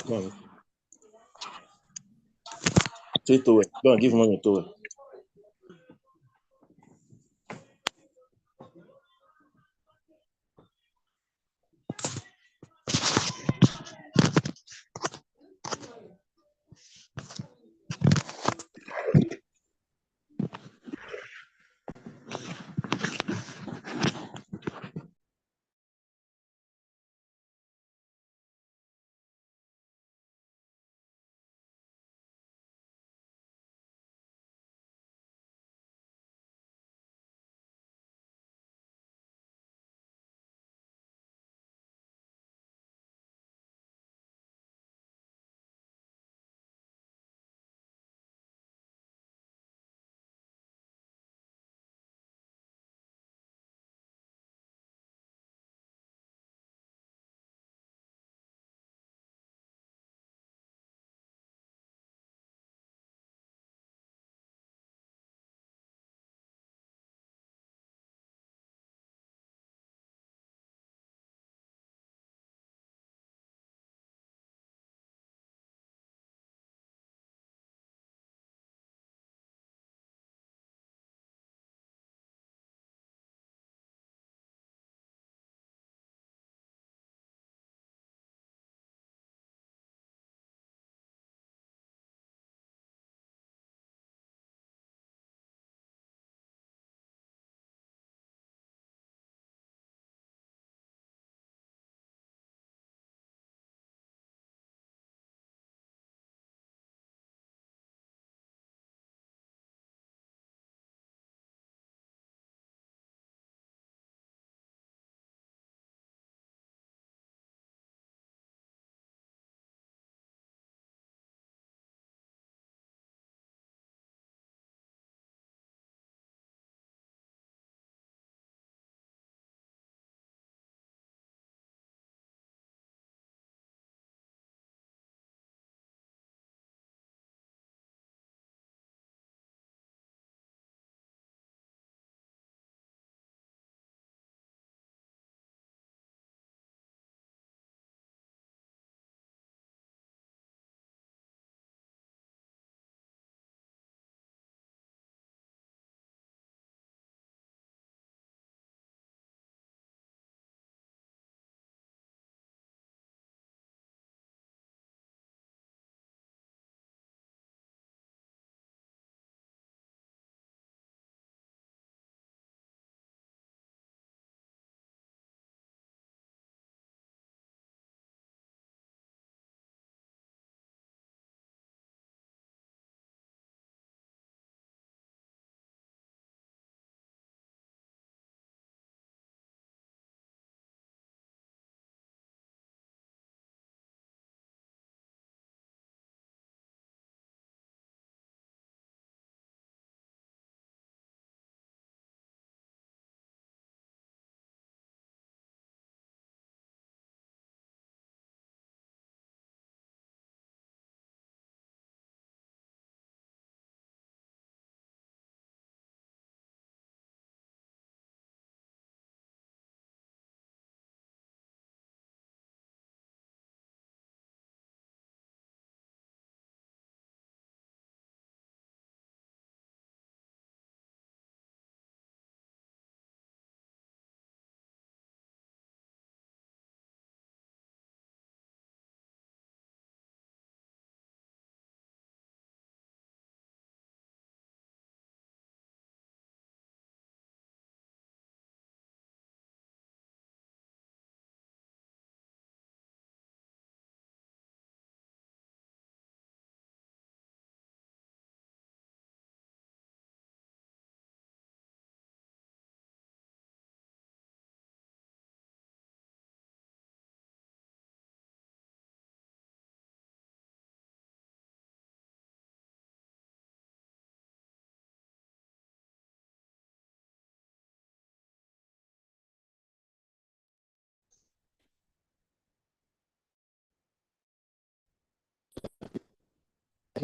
Come on. Take towel. Go and give mom your towel.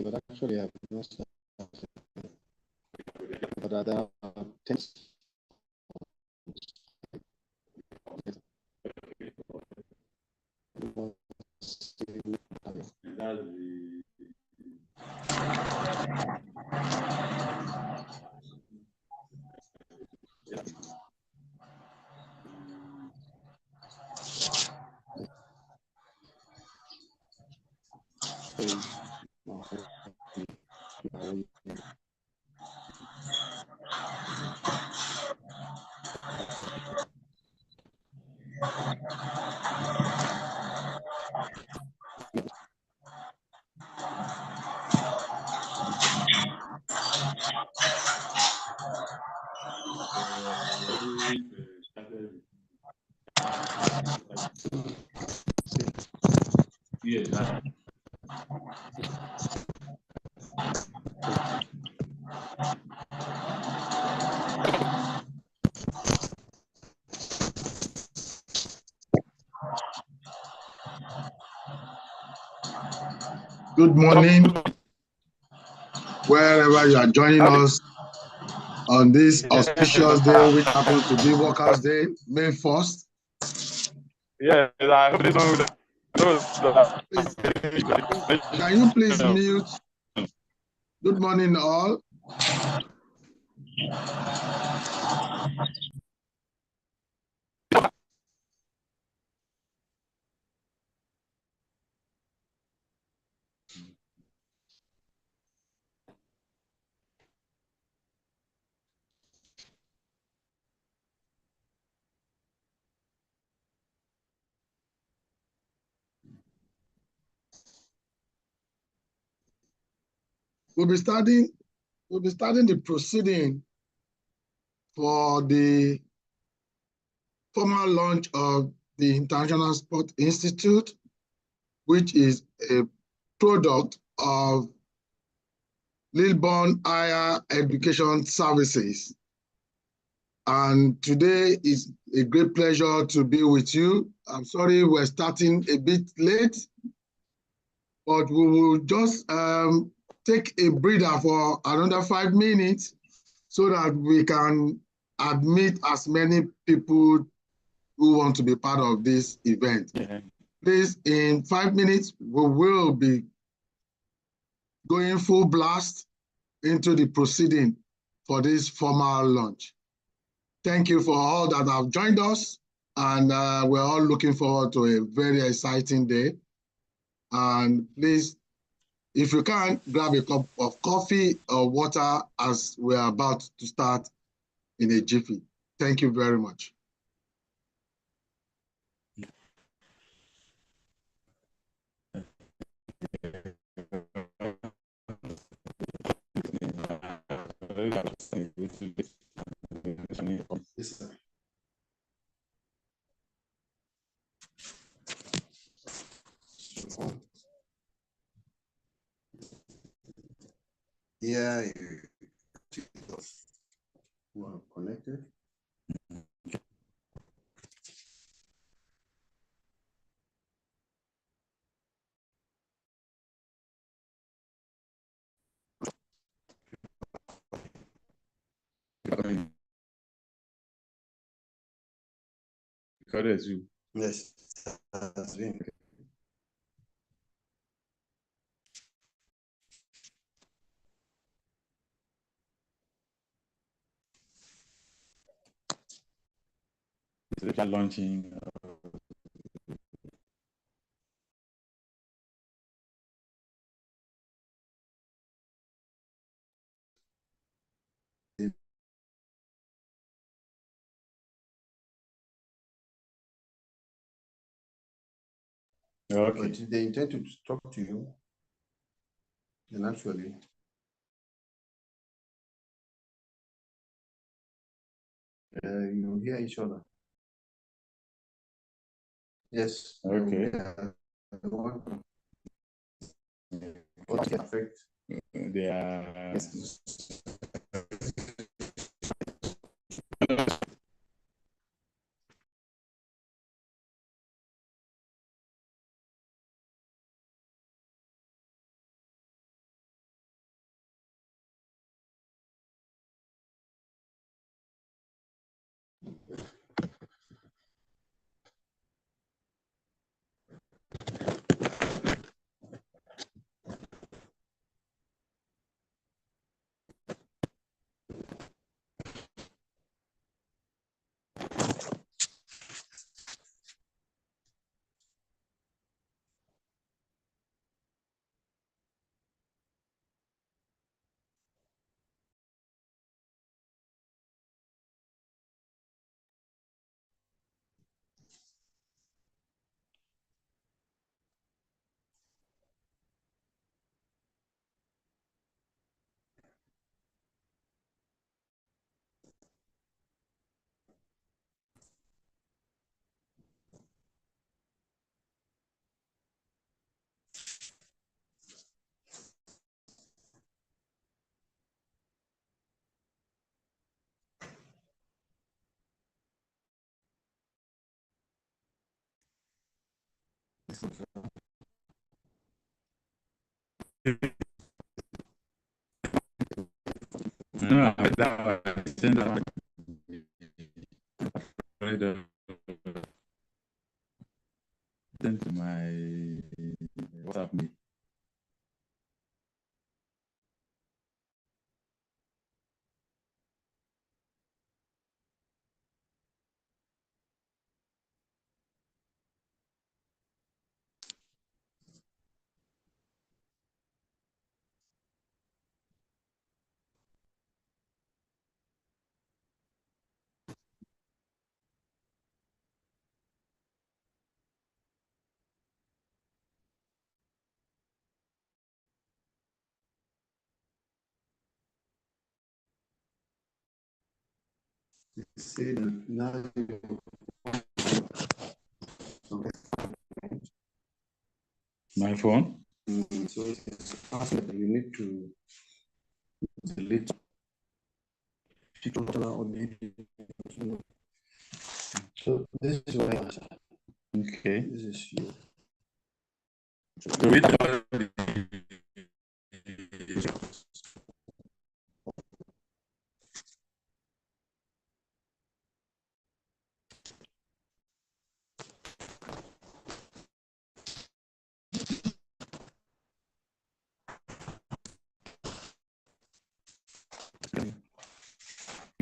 but actually I've not started. But at the Yeah. Good morning, wherever you are joining us on this auspicious day, which happens to be Workers' Day, May 1st. Yeah, I hope this one Can you please mute? Good morning, all. We'll be starting the proceeding for the formal launch of the International Sport Institute, which is a product of Lilburn Higher Education Services. And today is a great pleasure to be with you. I'm sorry we're starting a bit late, but we will just take a breather for another 5 minutes so that we can admit as many people who want to be part of this event. Yeah. Please, in 5 minutes, we will be going full blast into the proceeding for this formal launch. Thank you for all that have joined us, and we're all looking forward to a very exciting day. And please, if you can, grab a cup of coffee or water as we're about to start in a jiffy. Thank you very much. Yeah, who are connected. Correct you. Yes, that's been. They're launching. But if they intend to talk to you, then actually you hear each other. Yes. Okay. What can affect? They are. No, that send to my WhatsApp me. Say that now My phone? so it's password you need to delete picture on the so this is your answer. Okay. This is you. So we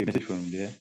get it from there.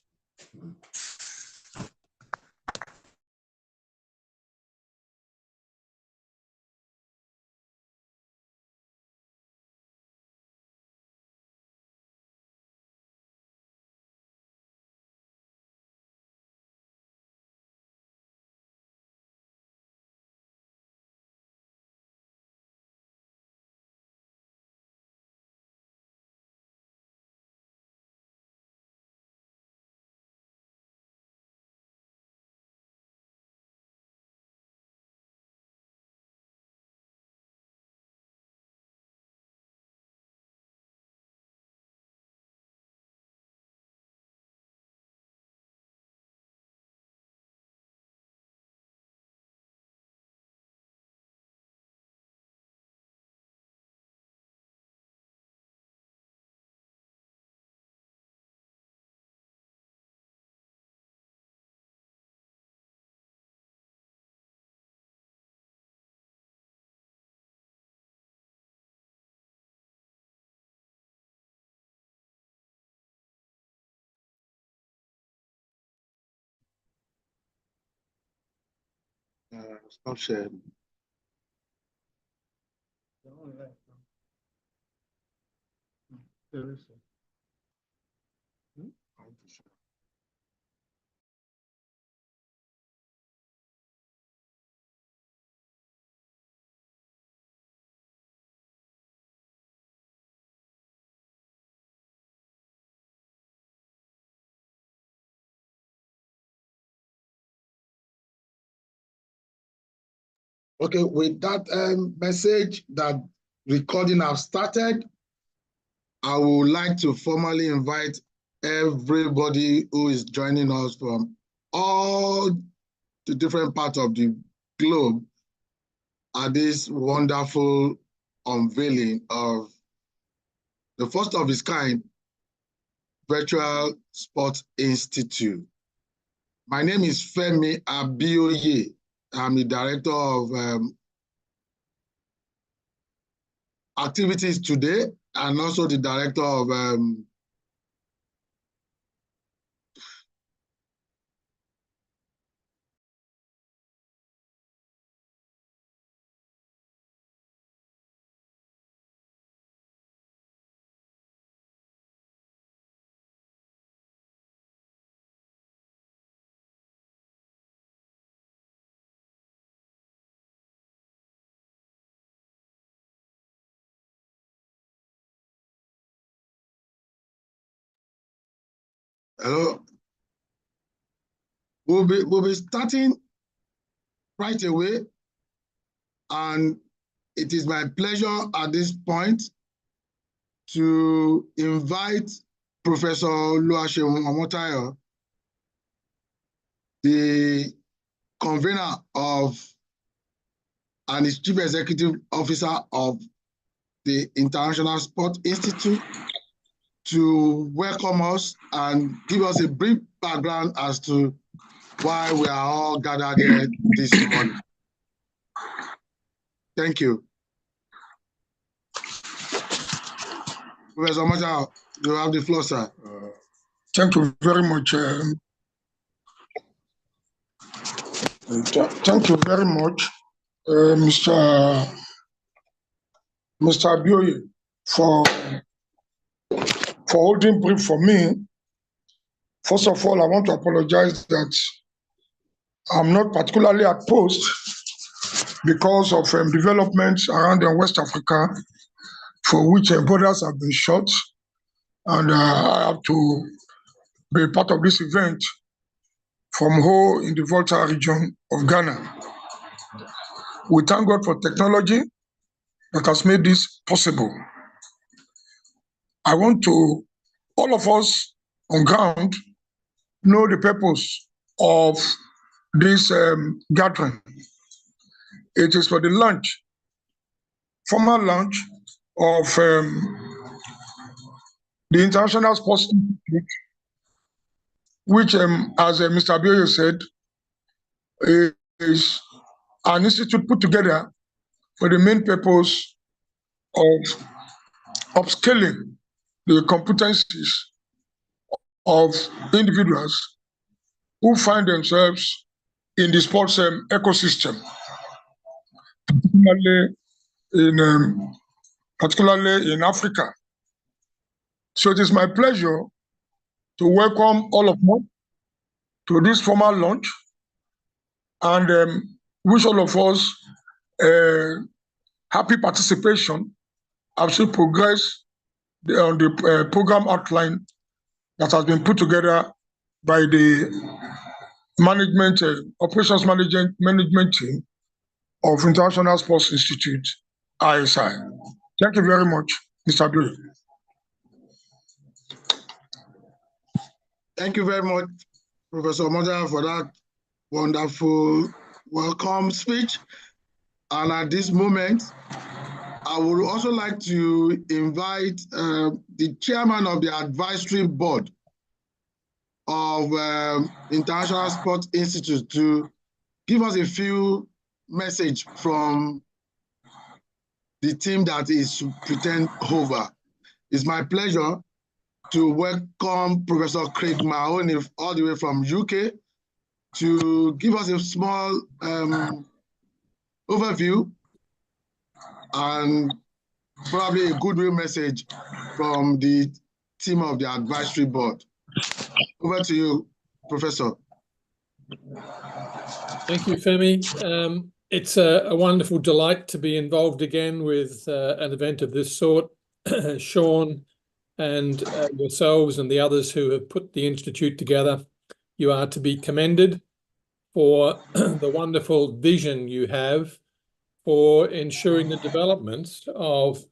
Stop sharing. Okay, with that message that recording have started, I would like to formally invite everybody who is joining us from all the different parts of the globe at this wonderful unveiling of the first of its kind Virtual Sports Institute. My name is Femi Abioye. I'm the director of activities today and also the director of hello. We'll be starting right away, and it is my pleasure at this point to invite Professor Oluwaseun Omotayo, the convener of and is Chief Executive Officer of the International Sport Institute, to welcome us and give us a brief background as to why we are all gathered here this morning. Thank you. Professor Omotayo, you have the floor, sir. Thank you very much. Thank you very much, Mr. Abioye, for holding brief for me. First of all, I want to apologize that I'm not particularly at post because of developments around in West Africa, for which borders have been shut, and I have to be part of this event from Ho in the Volta region of Ghana. We thank God for technology that has made this possible. I want to, all of us on ground, know the purpose of this gathering. It is for the launch, formal launch of the International Sports Institute, which, as Mr. Abioye said, is an institute put together for the main purpose of upscaling the competencies of individuals who find themselves in the sports ecosystem, particularly in Africa. So it is my pleasure to welcome all of you to this formal launch, and wish all of us happy participation as we progress on the program outline that has been put together by the management, operations management team of International Sports Institute, ISI. Thank you very much, Mr. Abioye. Thank you very much, Professor Omotayo, for that wonderful welcome speech. And at this moment, I would also like to invite the chairman of the advisory board of International Sports Institute to give us a few messages from the team that is to pretend over. It's my pleasure to welcome Professor Craig Mahoney all the way from UK to give us a small overview and probably a goodwill message from the team of the advisory board. Over to you, Professor. Thank you, Femi. It's a wonderful delight to be involved again with an event of this sort. Sean and yourselves and the others who have put the Institute together, you are to be commended for the wonderful vision you have for ensuring the development of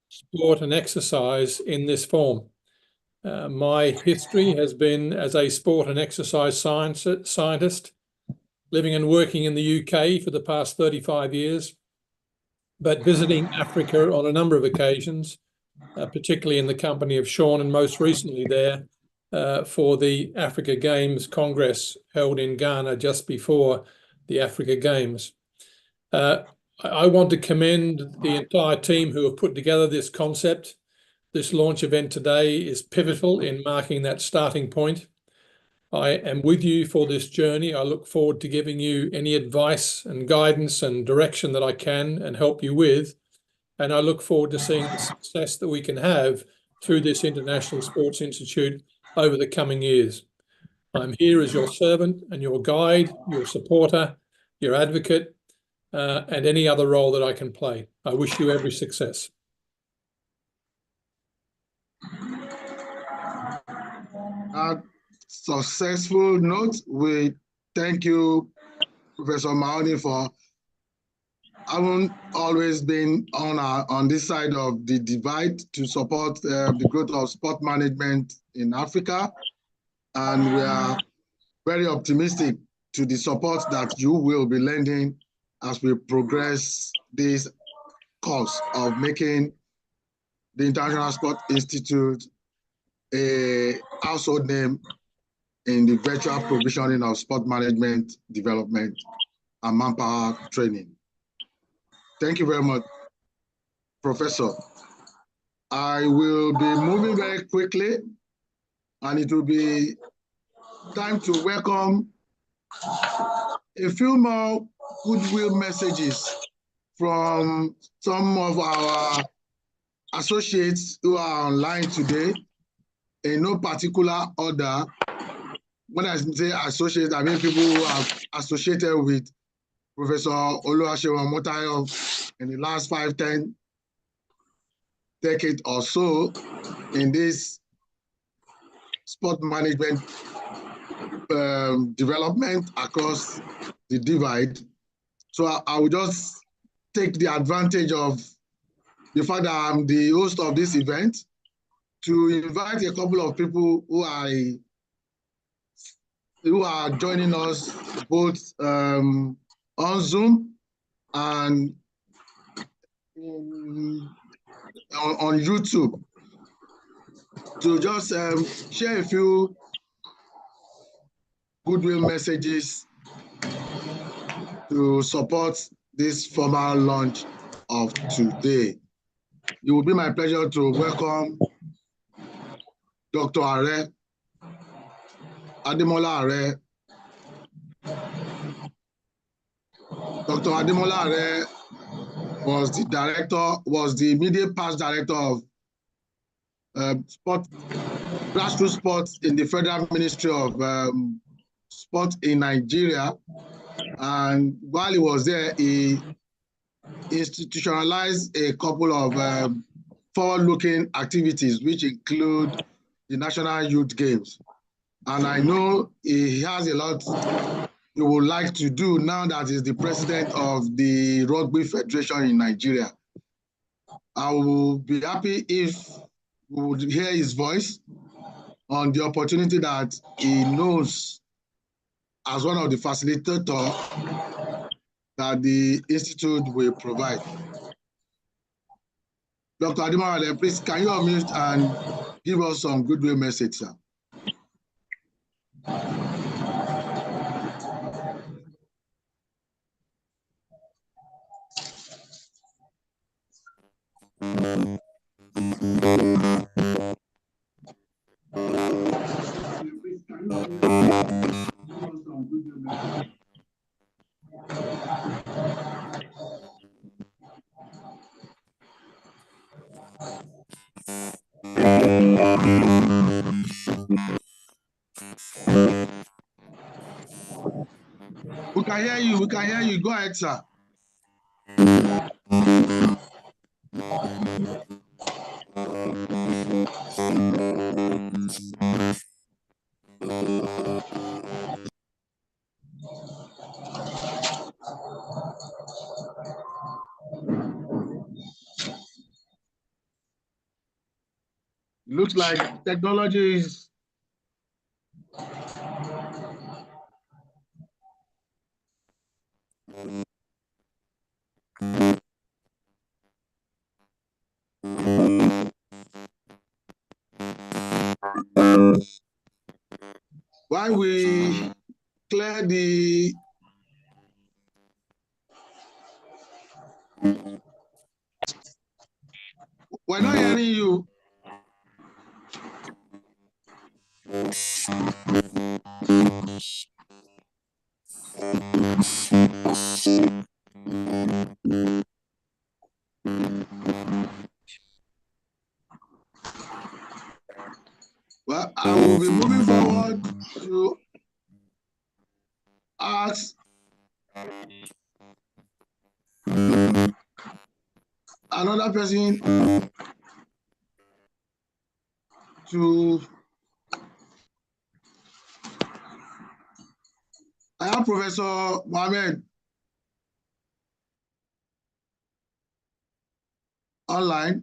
sport and exercise in this form. My history has been as a sport and exercise scientist, living and working in the UK for the past 35 years, but visiting Africa on a number of occasions, particularly in the company of Sean, and most recently there for the Africa Games Congress held in Ghana just before the Africa Games. I want to commend the entire team who have put together this concept. This launch event today is pivotal in marking that starting point. I am with you for this journey. I look forward to giving you any advice and guidance and direction that I can and help you with. And I look forward to seeing the success that we can have through this International Sports Institute over the coming years. I'm here as your servant and your guide, your supporter, your advocate, and any other role that I can play. I wish you every success. Successful note. We thank you, Professor Mahoney, for having always been on this side of the divide to support the growth of sport management in Africa. And we are very optimistic to the support that you will be lending as we progress this course of making the International Sport Institute a household name in the virtual provisioning of sport management development and manpower training. Thank you very much, Professor. I will be moving very quickly, and it will be time to welcome a few more goodwill messages from some of our associates who are online today in no particular order. When I say associates, I mean people who are associated with Professor Oluwaseun Omotayo in the last 5-10 decades or so in this sport management development across the divide. So I will just take the advantage of the fact that I'm the host of this event to invite a couple of people who are joining us both on Zoom and on YouTube to just share a few goodwill messages to support this formal launch of today. It will be my pleasure to welcome Dr. Are, Ademola Are. Dr. Ademola Are was the immediate past director of grassroots sports in the Federal Ministry of Sport in Nigeria. And while he was there, he institutionalized a couple of forward-looking activities, which include the National Youth Games. And I know he has a lot he would like to do now that he's the president of the Rugby Federation in Nigeria. I will be happy if we would hear his voice on the opportunity that he knows as one of the facilitators that the Institute will provide. Dr. Ademola, please, can you unmute and give us some goodwill message, sir? We can hear you. We can hear you. Go ahead, sir. Looks like technology is while we clear the we're not hearing you. Well, I will be moving forward to ask another person to. I am Professor Mohammed online.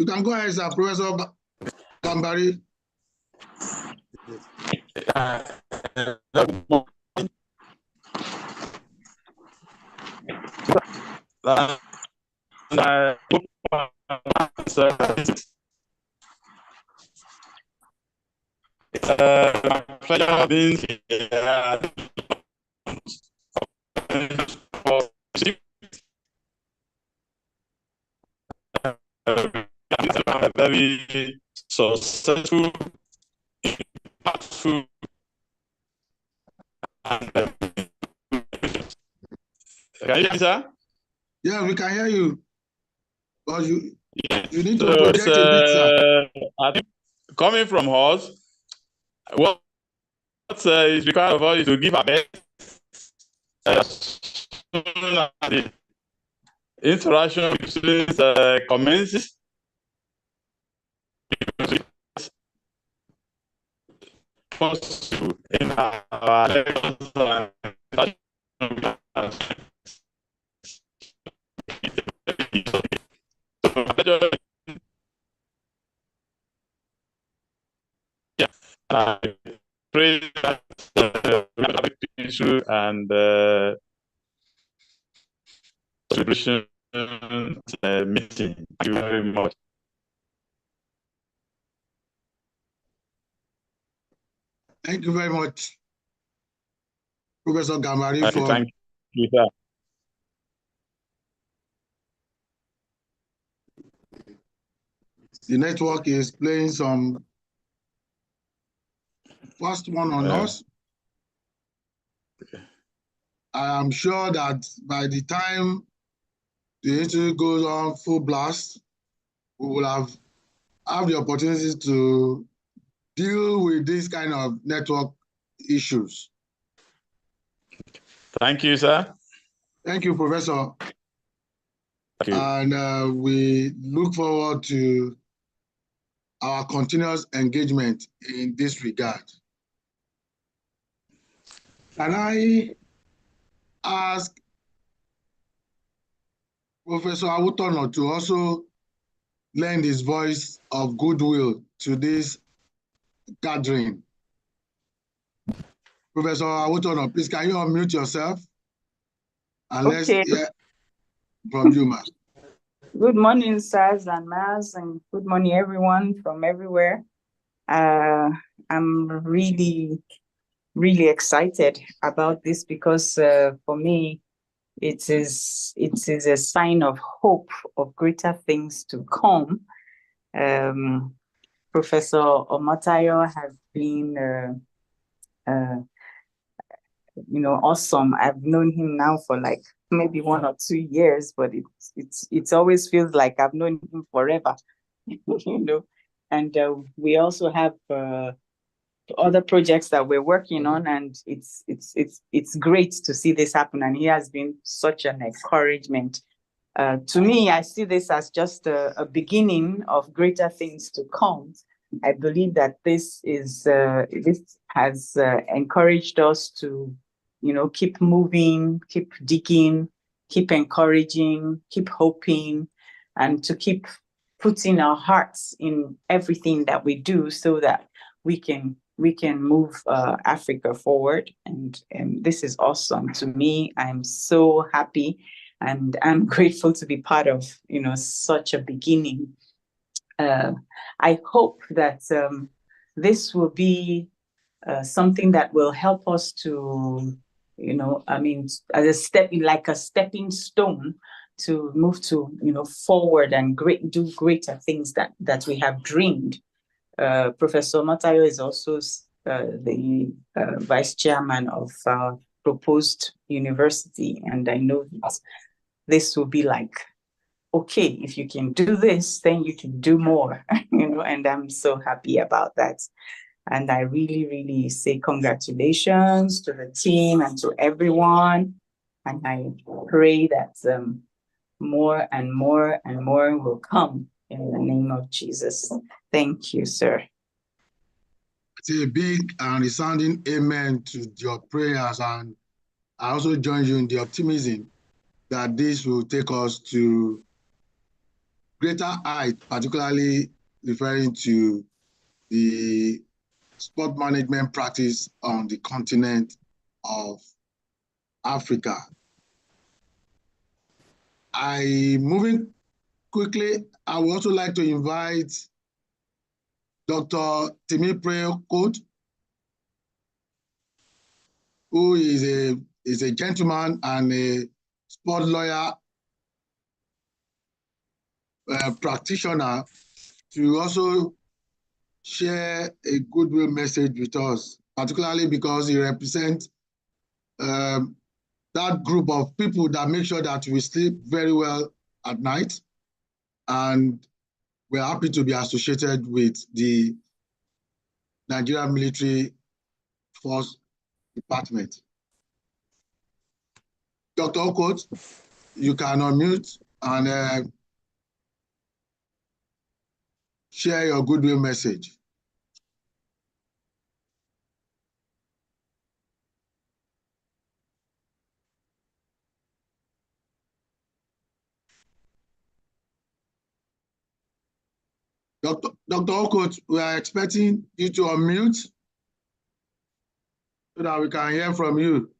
You can go ahead, sir, Professor Gambari. My pleasure being here. Very successful, impactful, and can you hear me, sir? Yeah, we can hear you. But you need to So project a bit, sir. I think coming from us, what is required of us is to give our best as soon as the interaction with students commences. Possible in our lectures I pray that issue and celebration meeting. Thank you very much. Thank you very much, Professor Gambari, for Thank you, sir. the network is playing some fast one on us. I am sure that by the time the interview goes on full blast, we will have the opportunity to deal with this kind of network issues. Thank you, sir. Thank you, Professor. Thank you. And we look forward to our continuous engagement in this regard. Can I ask Professor Awutono to also lend his voice of goodwill to this gathering? Professor Awutono, please can you unmute yourself? And let's hear from you, ma'am. Good morning, sirs and ma'ams, and good morning, everyone from everywhere. I'm really excited about this because for me, it is a sign of hope of greater things to come. Professor Omotayo has been, awesome. I've known him now for like maybe 1 or 2 years, but it always feels like I've known him forever, And we also have other projects that we're working on, and it's great to see this happen. And he has been such an encouragement to me. I see this as just a beginning of greater things to come. I believe that this has encouraged us to, keep moving, keep digging, keep encouraging, keep hoping, and to keep putting our hearts in everything that we do so that we can move Africa forward. And this is awesome to me. I'm so happy, and I'm grateful to be part of, you know, such a beginning. I hope that this will be something that will help us to, you know, I mean, as a stepping stone to move to, you know, forward and do greater things that we have dreamed. Professor Matayo is also the vice chairman of our proposed university, and I know that this will be like, okay, if you can do this, then you can do more, you know, and I'm so happy about that. And I really, really say congratulations to the team and to everyone. And I pray that more and more and more will come in the name of Jesus. Thank you, sir. It's a big and resounding amen to your prayers. And I also join you in the optimism that this will take us to greater height, particularly referring to the sport management practice on the continent of Africa. Moving quickly, I would also like to invite Dr. Temipre Okoth, who is a gentleman and a sport lawyer practitioner, to also share a goodwill message with us, particularly because he represents that group of people that make sure that we sleep very well at night. And we're happy to be associated with the Nigerian Military Force Department. Dr. Okoth, you can unmute and share your goodwill message. Dr. Okoth, we are expecting you to unmute so that we can hear from you.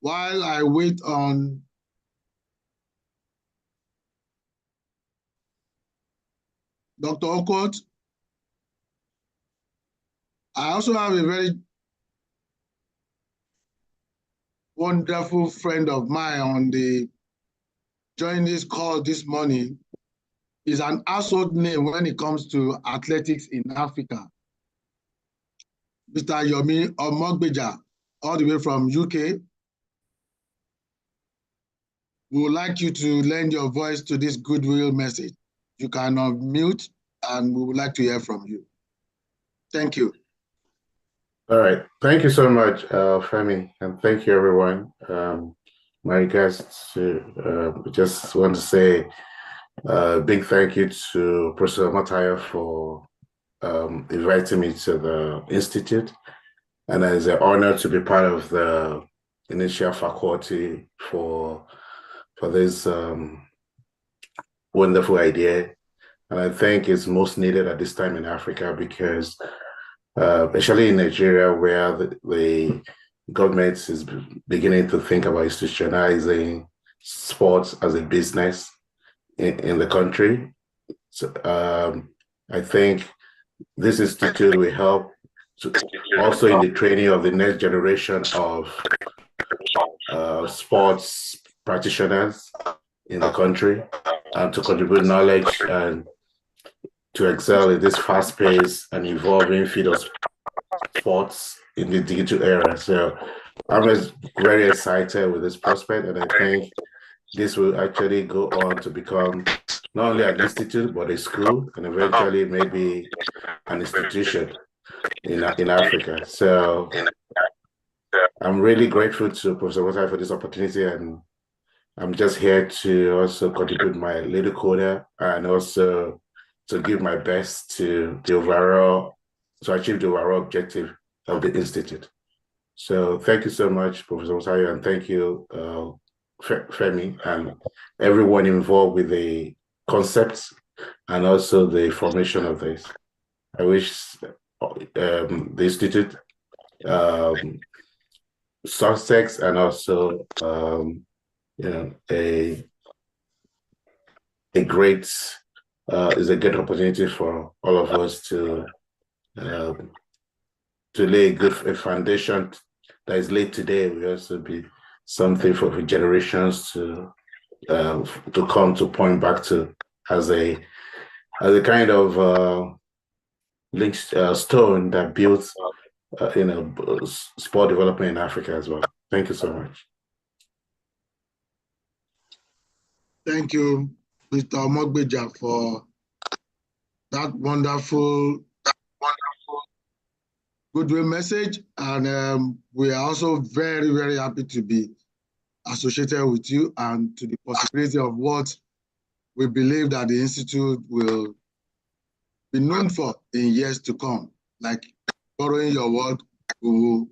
While I wait on Dr. Okoth, I also have a very wonderful friend of mine on the joining this call this morning. Is an household name when it comes to athletics in Africa. Mr. Yomi Omogbeja, all the way from UK. We would like you to lend your voice to this goodwill message. You can unmute and we would like to hear from you. Thank you. All right. Thank you so much, Femi, and thank you, everyone. My guests, just want to say a big thank you to Professor Matayo for inviting me to the Institute. And it's an honor to be part of the initial faculty for this wonderful idea. And I think it's most needed at this time in Africa because especially in Nigeria, where the government is beginning to think about institutionalizing sports as a business in the country. So, I think this institute will help also in the training of the next generation of sports practitioners in the country, and to contribute knowledge and to excel in this fast-paced and evolving field of sports in the digital era. So I'm very excited with this prospect, and I think this will actually go on to become not only an institute, but a school, and eventually maybe an institution in Africa. So I'm really grateful to Professor Matayo for this opportunity, and I'm just here to also contribute my little quota and also to give my best to the overall, to achieve the overall objective of the Institute. So thank you so much, Professor Matayo, and thank you, Femi, and everyone involved with the concepts and also the formation of this. I wish the Institute success, and also a great is a good opportunity for all of us to lay a foundation that is laid today. Will also be something for generations to come to point back to as a kind of link stone that builds sport development in Africa as well. Thank you so much. Thank you, Mr. Omogbeja, for that wonderful goodwill message. And we are also very, very happy to be associated with you and to the possibility of what we believe that the Institute will be known for in years to come. Like, borrowing your word, we will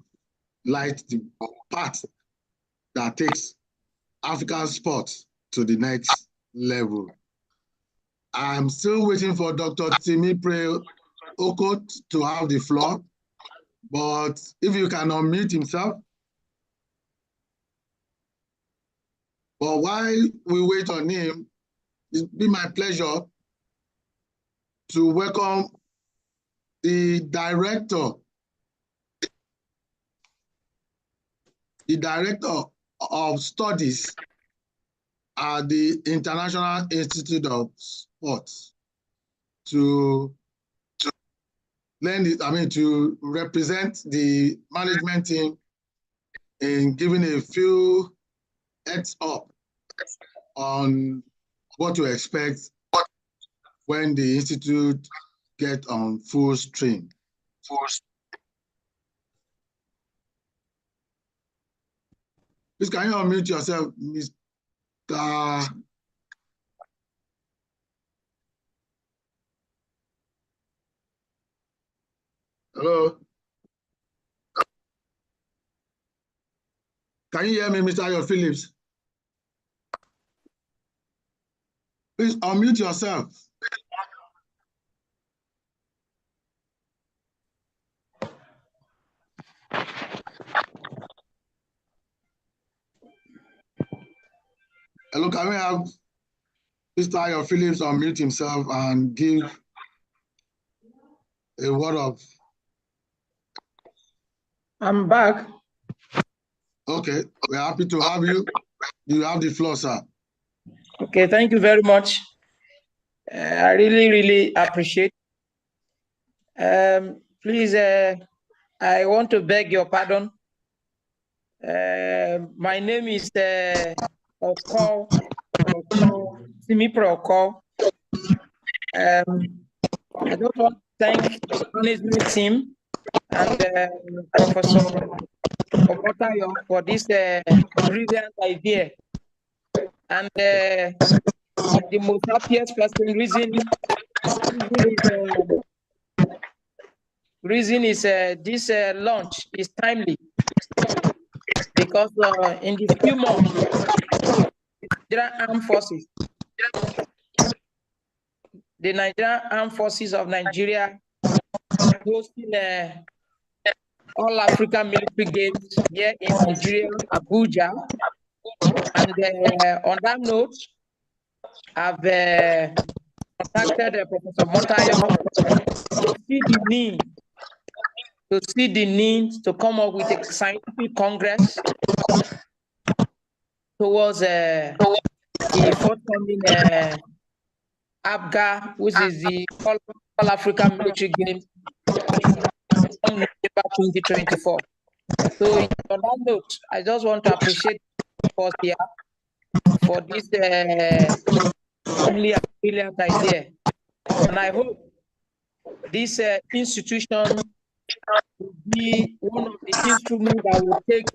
light the path that takes African sports to the next level. I'm still waiting for Dr. Timipre Okot to have the floor, but if you can unmute himself. But while we wait on him, it'll be my pleasure to welcome the director of studies at the International Institute of Sports to represent the management team in giving a few heads up on what to expect when the Institute get on full stream. Please, can you unmute yourself, Mr. Hello? Can you hear me, Mr. Ayo Phillips? Please unmute yourself. Hello, can we have Mr. Ayo Phillips unmute himself and give a word of... I'm back. Okay, we're happy to have you. You have the floor, sir. Okay, thank you very much. I really, really appreciate. Please, I want to beg your pardon. My name is Timipre Okot. I just want to thank the management team and Professor Omotayo for this brilliant idea. And the most happiest person reason is this launch is timely, because in the few months, the Nigerian Armed Forces of Nigeria hosting all African military games here in Nigeria, Abuja. And on that note, I've contacted Professor Omotayo to see the need to come up with a scientific congress towards the forthcoming ABGA, which is the All African Military Games, November 2024. So on that note, I just want to appreciate us here for this brilliant idea. And I hope this institution will be one of the instruments that will take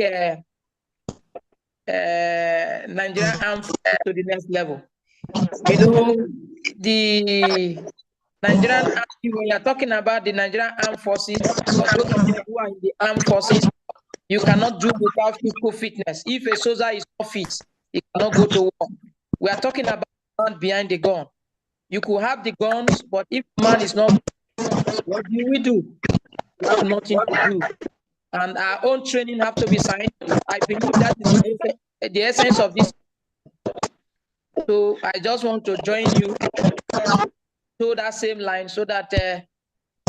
Nigerian armed forces to the next level. You know, the Nigerian army, when you're talking about the Nigerian armed forces, for those of you who are in the armed forces, you cannot do without physical fitness. If a soldier is not fit, he cannot go to war. We are talking about man behind the gun. You could have the guns, but if man is not, what do? We have nothing to do. And our own training have to be signed. I believe that is the essence of this. So I just want to join you to that same line so that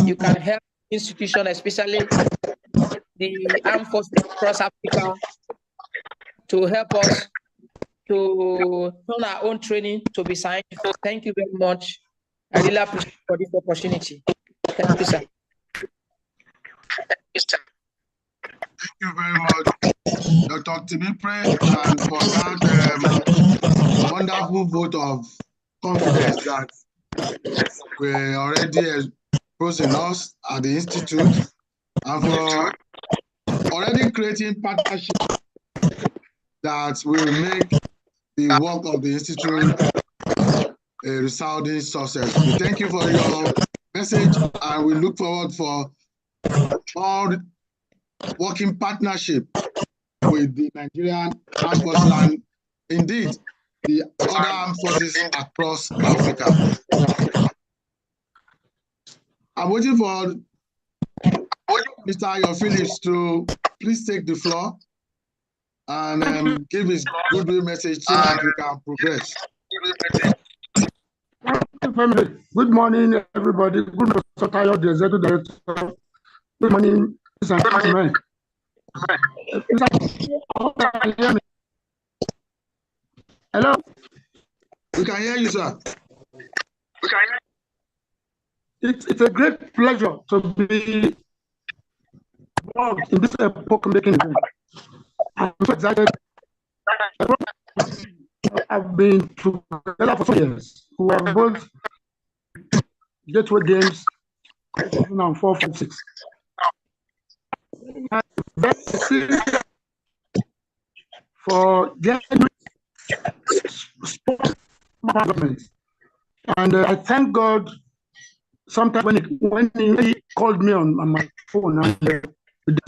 you can help institution, especially the armed forces across Africa, to help us to turn our own training to be signed. Thank you very much. I really appreciate for this opportunity. Thank you, sir. Thank you very much, Dr. Timipre, and for that wonderful vote of confidence that we're already exposing us at the Institute, and for already creating partnership that will make the work of the Institute a resounding success. We thank you for your message, and we look forward for all working partnership with the Nigerian Armed Forces and indeed the other armed forces across Africa. I'm waiting for Mr. Ayo Phillips to please take the floor and give his goodwill message so that we can progress. Good morning, everybody. Good morning, Mr. Tayo, the Executive Director. Good morning, Mr. Gentlemen. Hello? We can hear you, sir. It's a great pleasure to be involved in this epoch-making event. I'm so excited. I've been together for 4 years. We have both Gateway Games 2004, 5, 6. For genuine sports development. And I thank God. Sometimes when he called me on my phone and with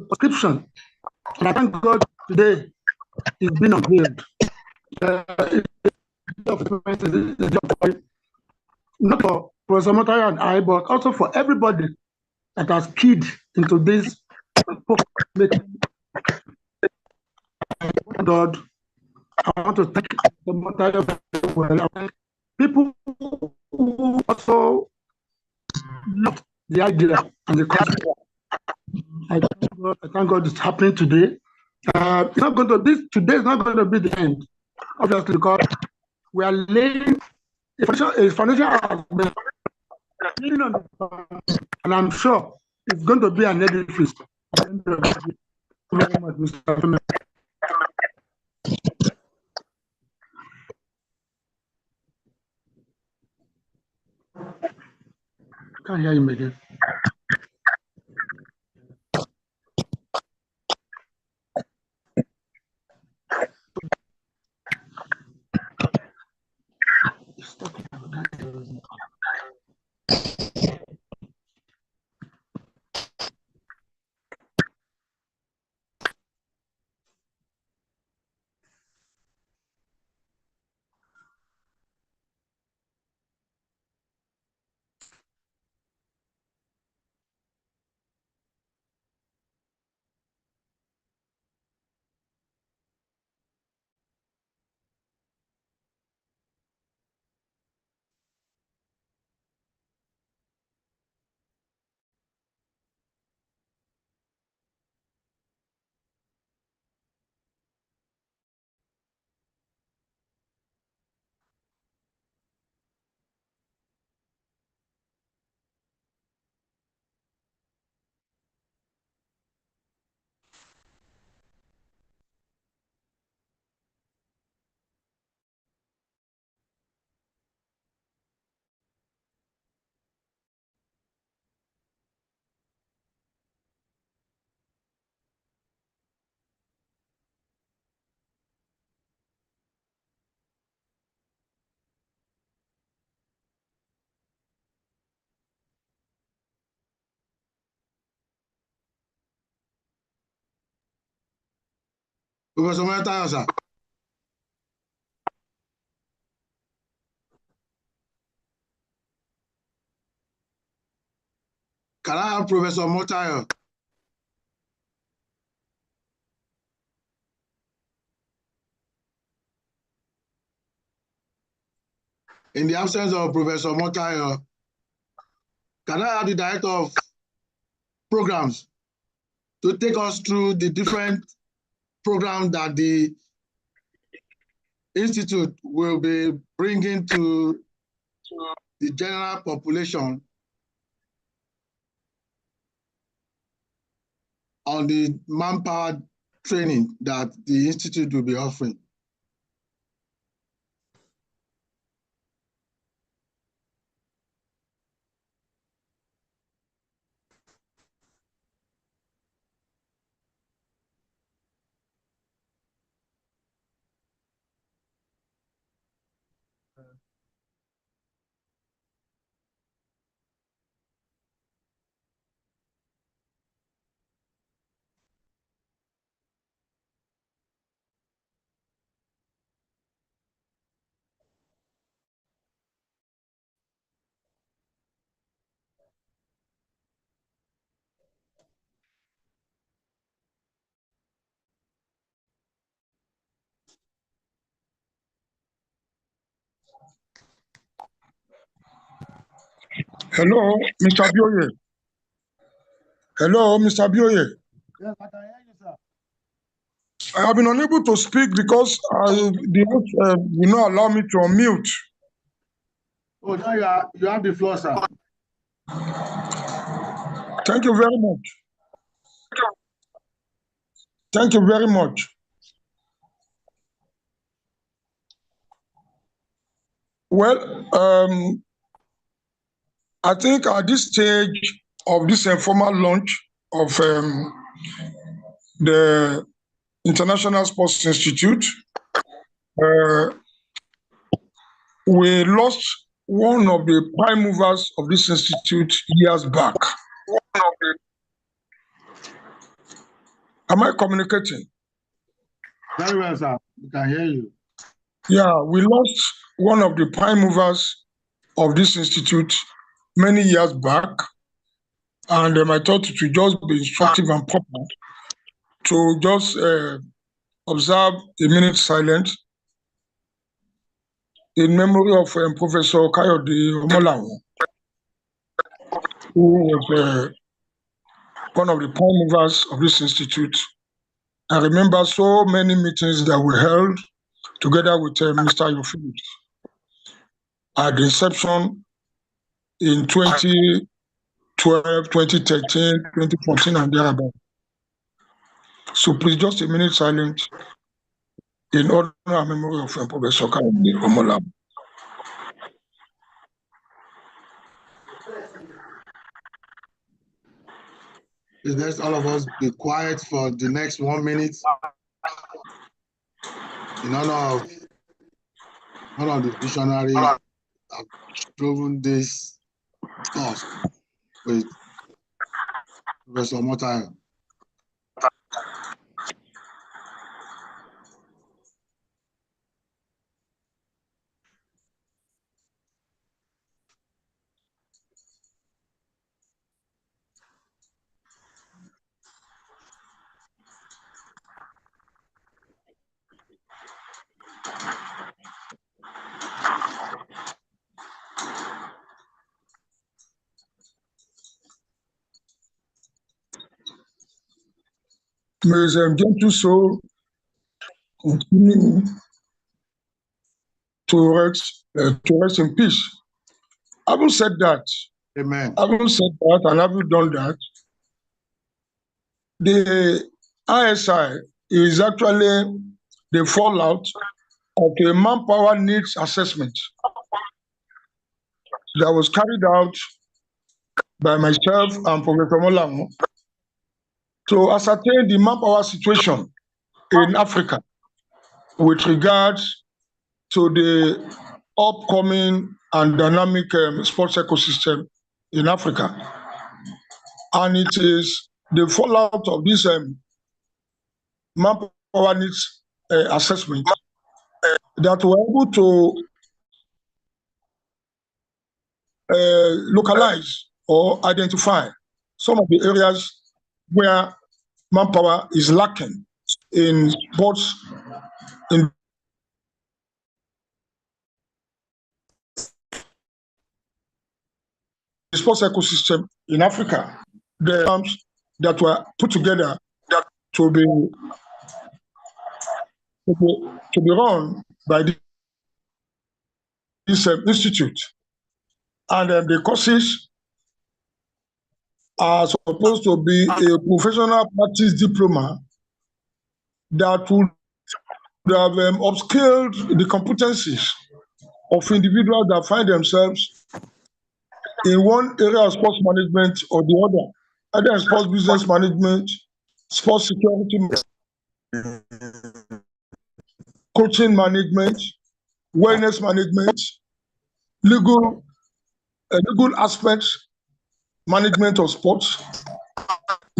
prescription, and I thank God today it's been unveiled. Not for Professor Motayo and I, but also for everybody that has keyed into this book. God, I want to thank the Motayo very well. People who also love the idea and the concept. I thank God it's happening today. It's not going to today is not going to be the end, obviously, because we are laying a foundation and I'm sure it's going to be an edifice. Thank you very much, Mr. Can't hear him again. Professor Motayo, sir. Can I have Professor Motayo? In the absence of Professor Motayo, can I have the Director of Programs to take us through the different programs that the Institute will be bringing to the general population on the manpower training that the Institute will be offering? Hello, Mr. Bioye. Hello, Mr. Bioye. Yes, I can hear you, sir. I have been unable to speak because the host will not allow me to unmute. Oh, now you have the floor, sir. Thank you very much. Thank you very much. Well, I think at this stage of this informal launch of the International Sports Institute, we lost one of the prime movers of this institute years back. Am I communicating? Very well, sir. We can hear you. Yeah, we lost one of the prime movers of this institute many years back, and I thought it would just be instructive and proper to just observe a minute silence in memory of Professor Kayode Omolawo, who was one of the prime movers of this institute. I remember so many meetings that we held together with Mr. Yofi at the inception in 2012, 2013, 2014, and thereabout. So please, just a minute silence in honor and memory of Professor Kayode Omolawo. Let's all of us be quiet for the next 1 minute in honor of one of the visionaries that have driven this cause with Professor Motayo. May his gentle soul continue to rest in peace. Having said that, Amen. having said that, and having done that, the ISI is actually the fallout of a manpower needs assessment that was carried out by myself and Professor Omolawo to ascertain the manpower situation in Africa with regards to the upcoming and dynamic sports ecosystem in Africa. And it is the fallout of this manpower manpower needs assessment that were able to localize or identify some of the areas where manpower is lacking in sports, in the sports ecosystem in Africa. The firms that were put together to be run by this institute, and the courses are supposed to be a professional practice diploma that would have upskilled the competencies of individuals that find themselves in one area of sports management or the other, either in sports business management, sports security, coaching management, wellness management, legal aspects, management of sports,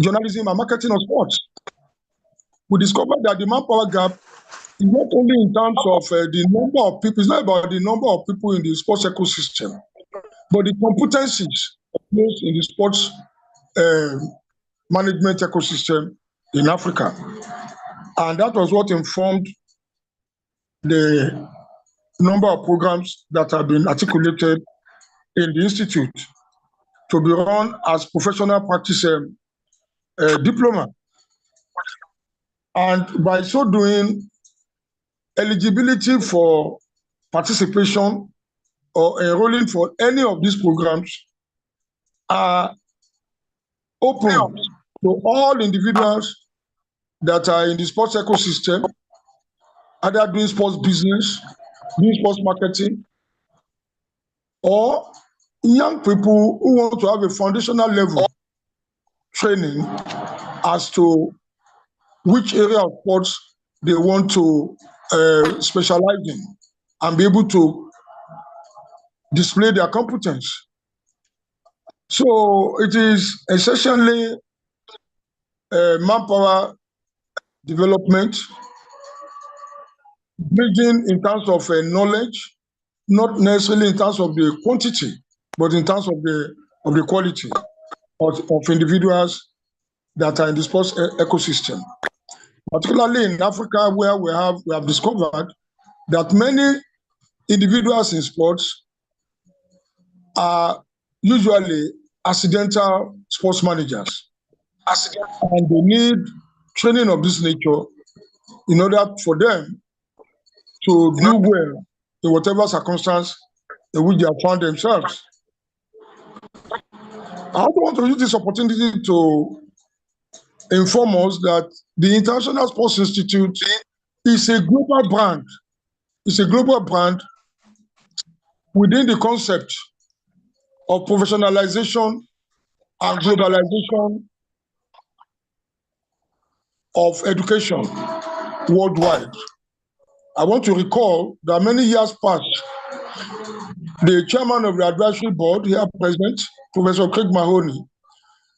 journalism and marketing of sports. We discovered that the manpower gap is not only in terms of the number of people, it's not about the number of people in the sports ecosystem, but the competencies of those in the sports management ecosystem in Africa. And that was what informed the number of programs that have been articulated in the institute to be run as professional practice diploma. And by so doing, eligibility for participation or enrolling for any of these programs are open to all individuals that are in the sports ecosystem, either doing sports business, doing sports marketing, or young people who want to have a foundational level training as to which area of sports they want to specialize in and be able to display their competence. So it is essentially manpower development, bridging in terms of knowledge, not necessarily in terms of the quantity, but in terms of the quality of individuals that are in the sports ecosystem. Particularly in Africa, where we have discovered that many individuals in sports are usually accidental sports managers, and they need training of this nature in order for them to do well in whatever circumstance in which they have found themselves. I also want to use this opportunity to inform us that the International Sports Institute is a global brand. It's a global brand within the concept of professionalization and globalization of education worldwide. I want to recall that many years past, the chairman of the advisory board here present, Professor Craig Mahoney,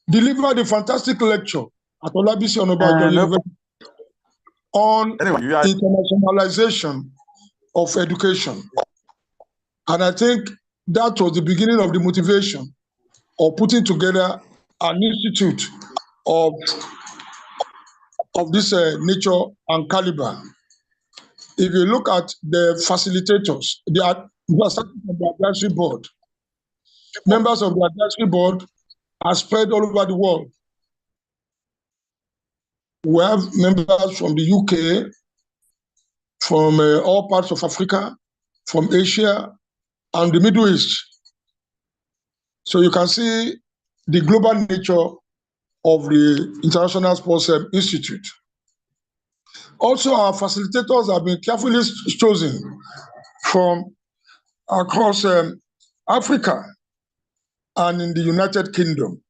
delivered a fantastic lecture at Olabisi Onabanjo University on internationalization of education. And I think that was the beginning of the motivation of putting together an institute of this nature and caliber. If you look at the facilitators, they are starting from the advisory board. Members of the advisory board are spread all over the world. We have members from the UK, from all parts of Africa, from Asia, and the Middle East. So you can see the global nature of the International Sports Institute. Also, our facilitators have been carefully chosen from across Africa and in the United Kingdom.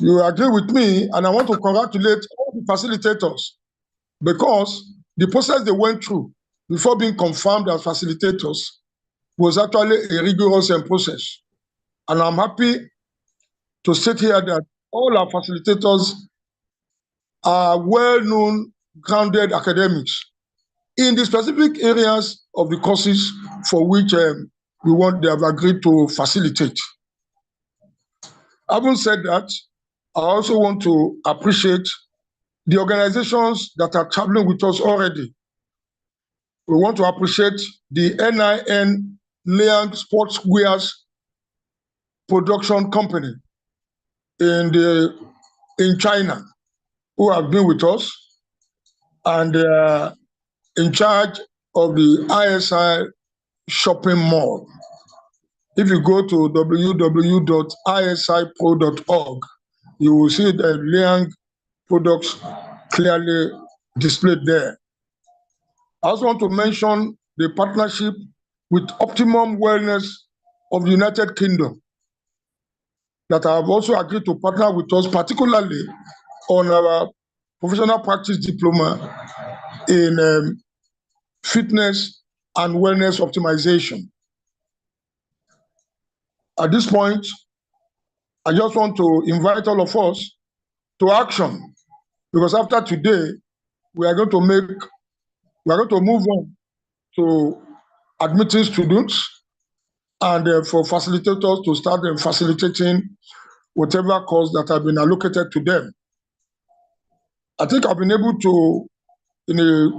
You agree with me, and I want to congratulate all the facilitators because the process they went through before being confirmed as facilitators was actually a rigorous process. And I'm happy to state here that all our facilitators are well-known grounded academics in the specific areas of the courses for which they have agreed to facilitate. Having said that, I also want to appreciate the organizations that are traveling with us already. We want to appreciate the NIN Liang Sportswear Production Company in China, who have been with us, and they are in charge of the ISI shopping mall. If you go to www.isipro.org, you will see the Liang products clearly displayed there. I also want to mention the partnership with Optimum Wellness of the United Kingdom that have also agreed to partner with us, particularly on our professional practice diploma in fitness and wellness optimization. At this point, I just want to invite all of us to action, because after today, we are going to move on to admitting students and for facilitators to start facilitating whatever course that have been allocated to them. I think I've been able to, in a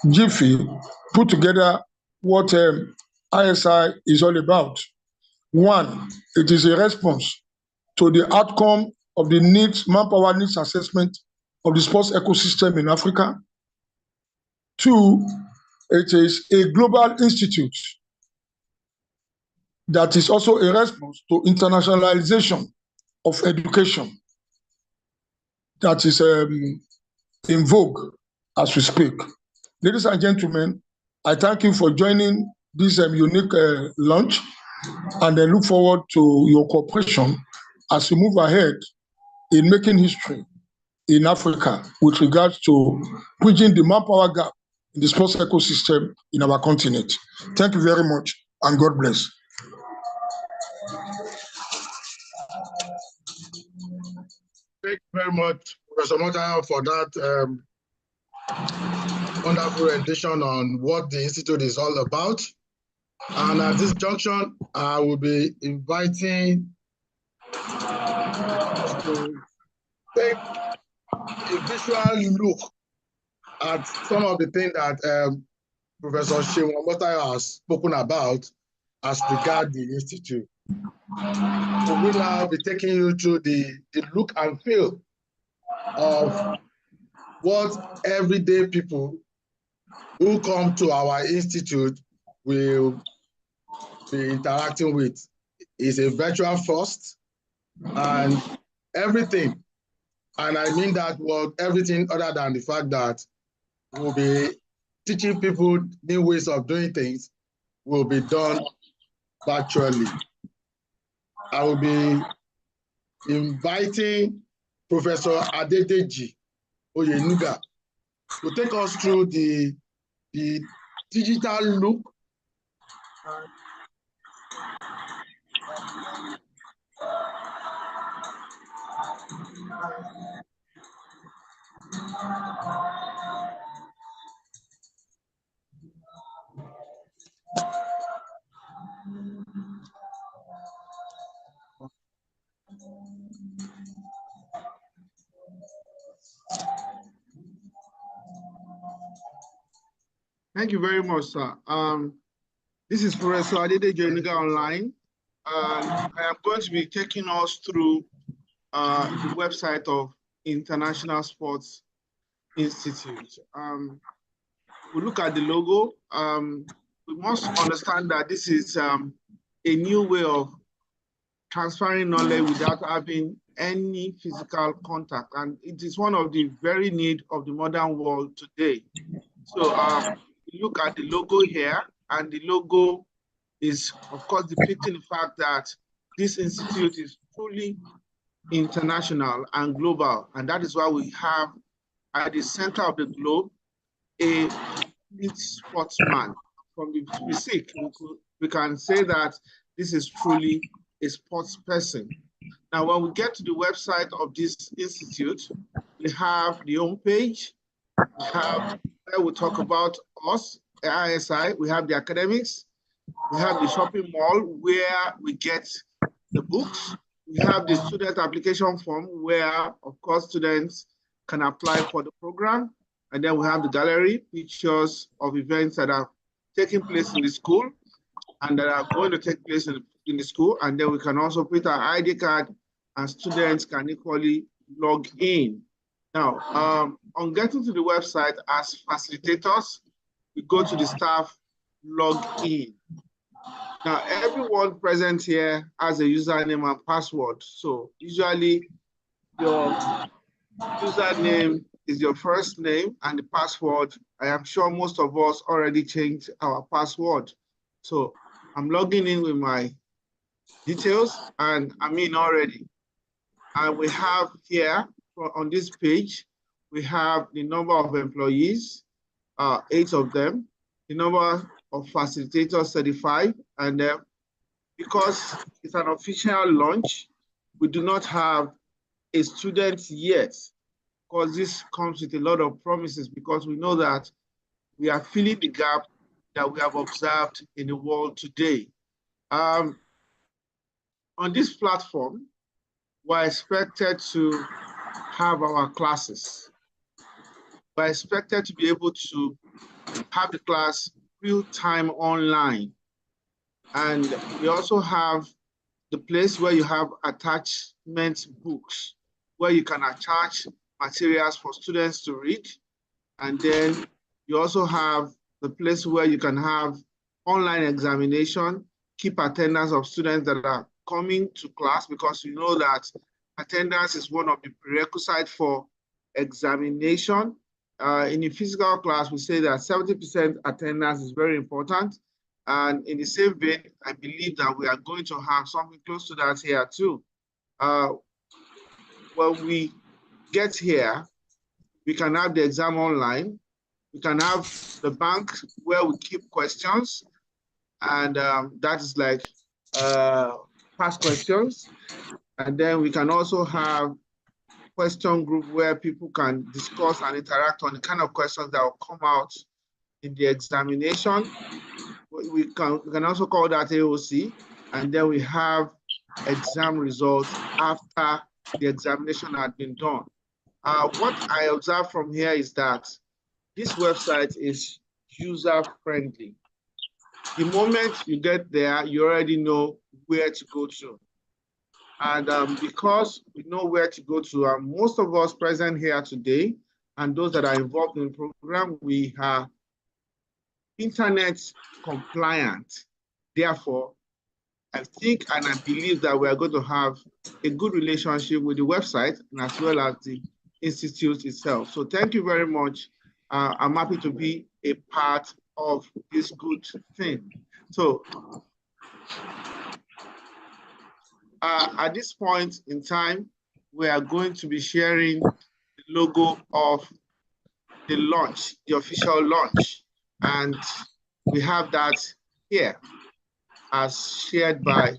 jiffy, put together what ISI is all about. One, it is a response to the outcome of the manpower needs assessment of the sports ecosystem in Africa. Two, it is a global institute that is also a response to internationalization of education that is in vogue as we speak. Ladies and gentlemen, I thank you for joining this unique launch, and I look forward to your cooperation as we move ahead in making history in Africa with regards to bridging the manpower gap in the sports ecosystem in our continent. Thank you very much, and God bless. Thank you very much, Professor Motayo, for that wonderful rendition on what the Institute is all about. And at this junction, I will be inviting us to take a visual look at some of the things that Professor Seun Omotayo has spoken about as regards the Institute. So we'll now be taking you through the look and feel of what everyday people who come to our Institute will be interacting with. It's a virtual first, and everything, and I mean that word, everything other than the fact that we'll be teaching people new ways of doing things will be done virtually. I will be inviting Professor Adedeji Oyenuga to take us through the digital look Thank you very much, sir. This is Professor Adedeji Oyenuga online. I am going to be taking us through the website of International Sports Institute. We look at the logo. We must understand that this is a new way of transferring knowledge without having any physical contact, and it is one of the very need of the modern world today. So we look at the logo here, and the logo is, of course, depicting the fact that this institute is truly international and global, and that is why we have at the center of the globe a sportsman. From the physique, we can say that this is truly a sports person. Now, when we get to the website of this institute, we have the home page, We have where we talk about us, ISI. We have the academics. We have the shopping mall where we get the books. We have the student application form where, of course, students can apply for the program. And then we have the gallery, pictures of events that are taking place in the school and that are going to take place in the school. And then we can also put our ID card and students can equally log in. Now, on getting to the website as facilitators, we go to the staff log in. Now, everyone present here has a username and password. So usually your username is your first name and the password. I am sure most of us already changed our password. So I'm logging in with my details and I'm in already. And we have here on this page, we have the number of employees, 8 of them, the number of facilitators 35, and because it's an official launch, we do not have a student yet, because this comes with a lot of promises, because we know that we are filling the gap that we have observed in the world today. On this platform, we're expected to have our classes. We're expected to be able to have the class real-time online. And we also have the place where you have attachment books, where you can attach materials for students to read. And then you also have the place where you can have online examination, keep attendance of students that are coming to class, because you know that attendance is one of the prerequisites for examination. In a physical class, we say that 70% attendance is very important. And in the same vein, I believe that we are going to have something close to that here too. When we get here, we can have the exam online. We can have the bank where we keep questions. And that is like past questions. And then we can also have question group where people can discuss and interact on the kind of questions that will come out in the examination. We can also call that AOC, and then we have exam results after the examination had been done. What I observe from here is that this website is user-friendly. The moment you get there, you already know where to go to. And because we know where to go to, most of us present here today and those that are involved in the program, we are internet compliant. Therefore, I think and I believe that we are going to have a good relationship with the website and as well as the institute itself. So thank you very much. I'm happy to be a part of this good thing. So at this point in time, we are going to be sharing the logo of the launch, the official launch. And we have that here as shared by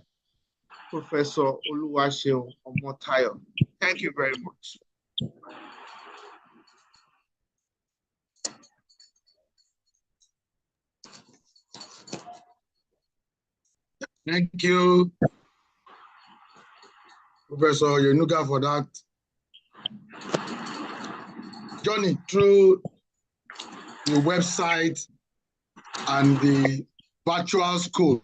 Professor Oluwaseun Omotayo. Thank you very much. Thank you, Professor Yenuga, for that journey through the website and the virtual school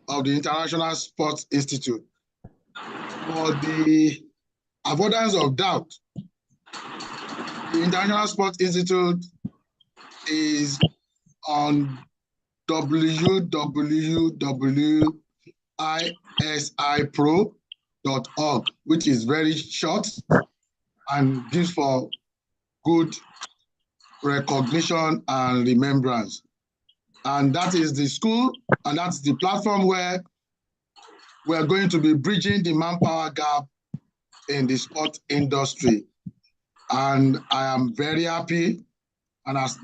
of the International Sports Institute. For the avoidance of doubt, the International Sports Institute is on www.isipro.org, which is very short and gives for good recognition and remembrance. And that is the school, and that's the platform where we're going to be bridging the manpower gap in the sport industry. And I am very happy, and as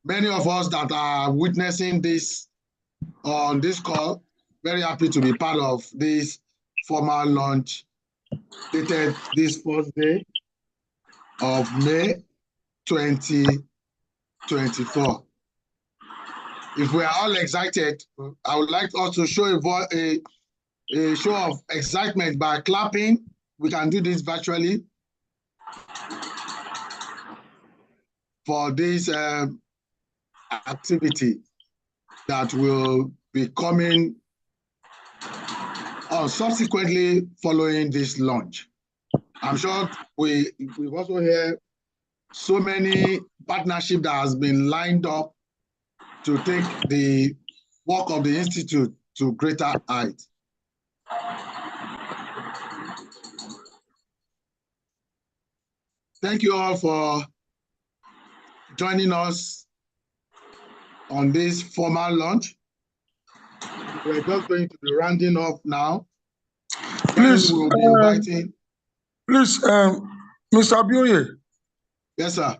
many of us that are witnessing this on this call, very happy to be part of this formal launch dated this first day of May 2020. 2024. If we are all excited, I would like us to show a show of excitement by clapping. We can do this virtually for this activity that will be coming subsequently following this launch. I'm sure we've also heard so many partnerships that has been lined up to take the work of the Institute to greater heights. Thank you all for joining us on this formal launch. We're just going to be rounding up now. Please, we'll be inviting. Please, Mr. Abioye. Yes, sir.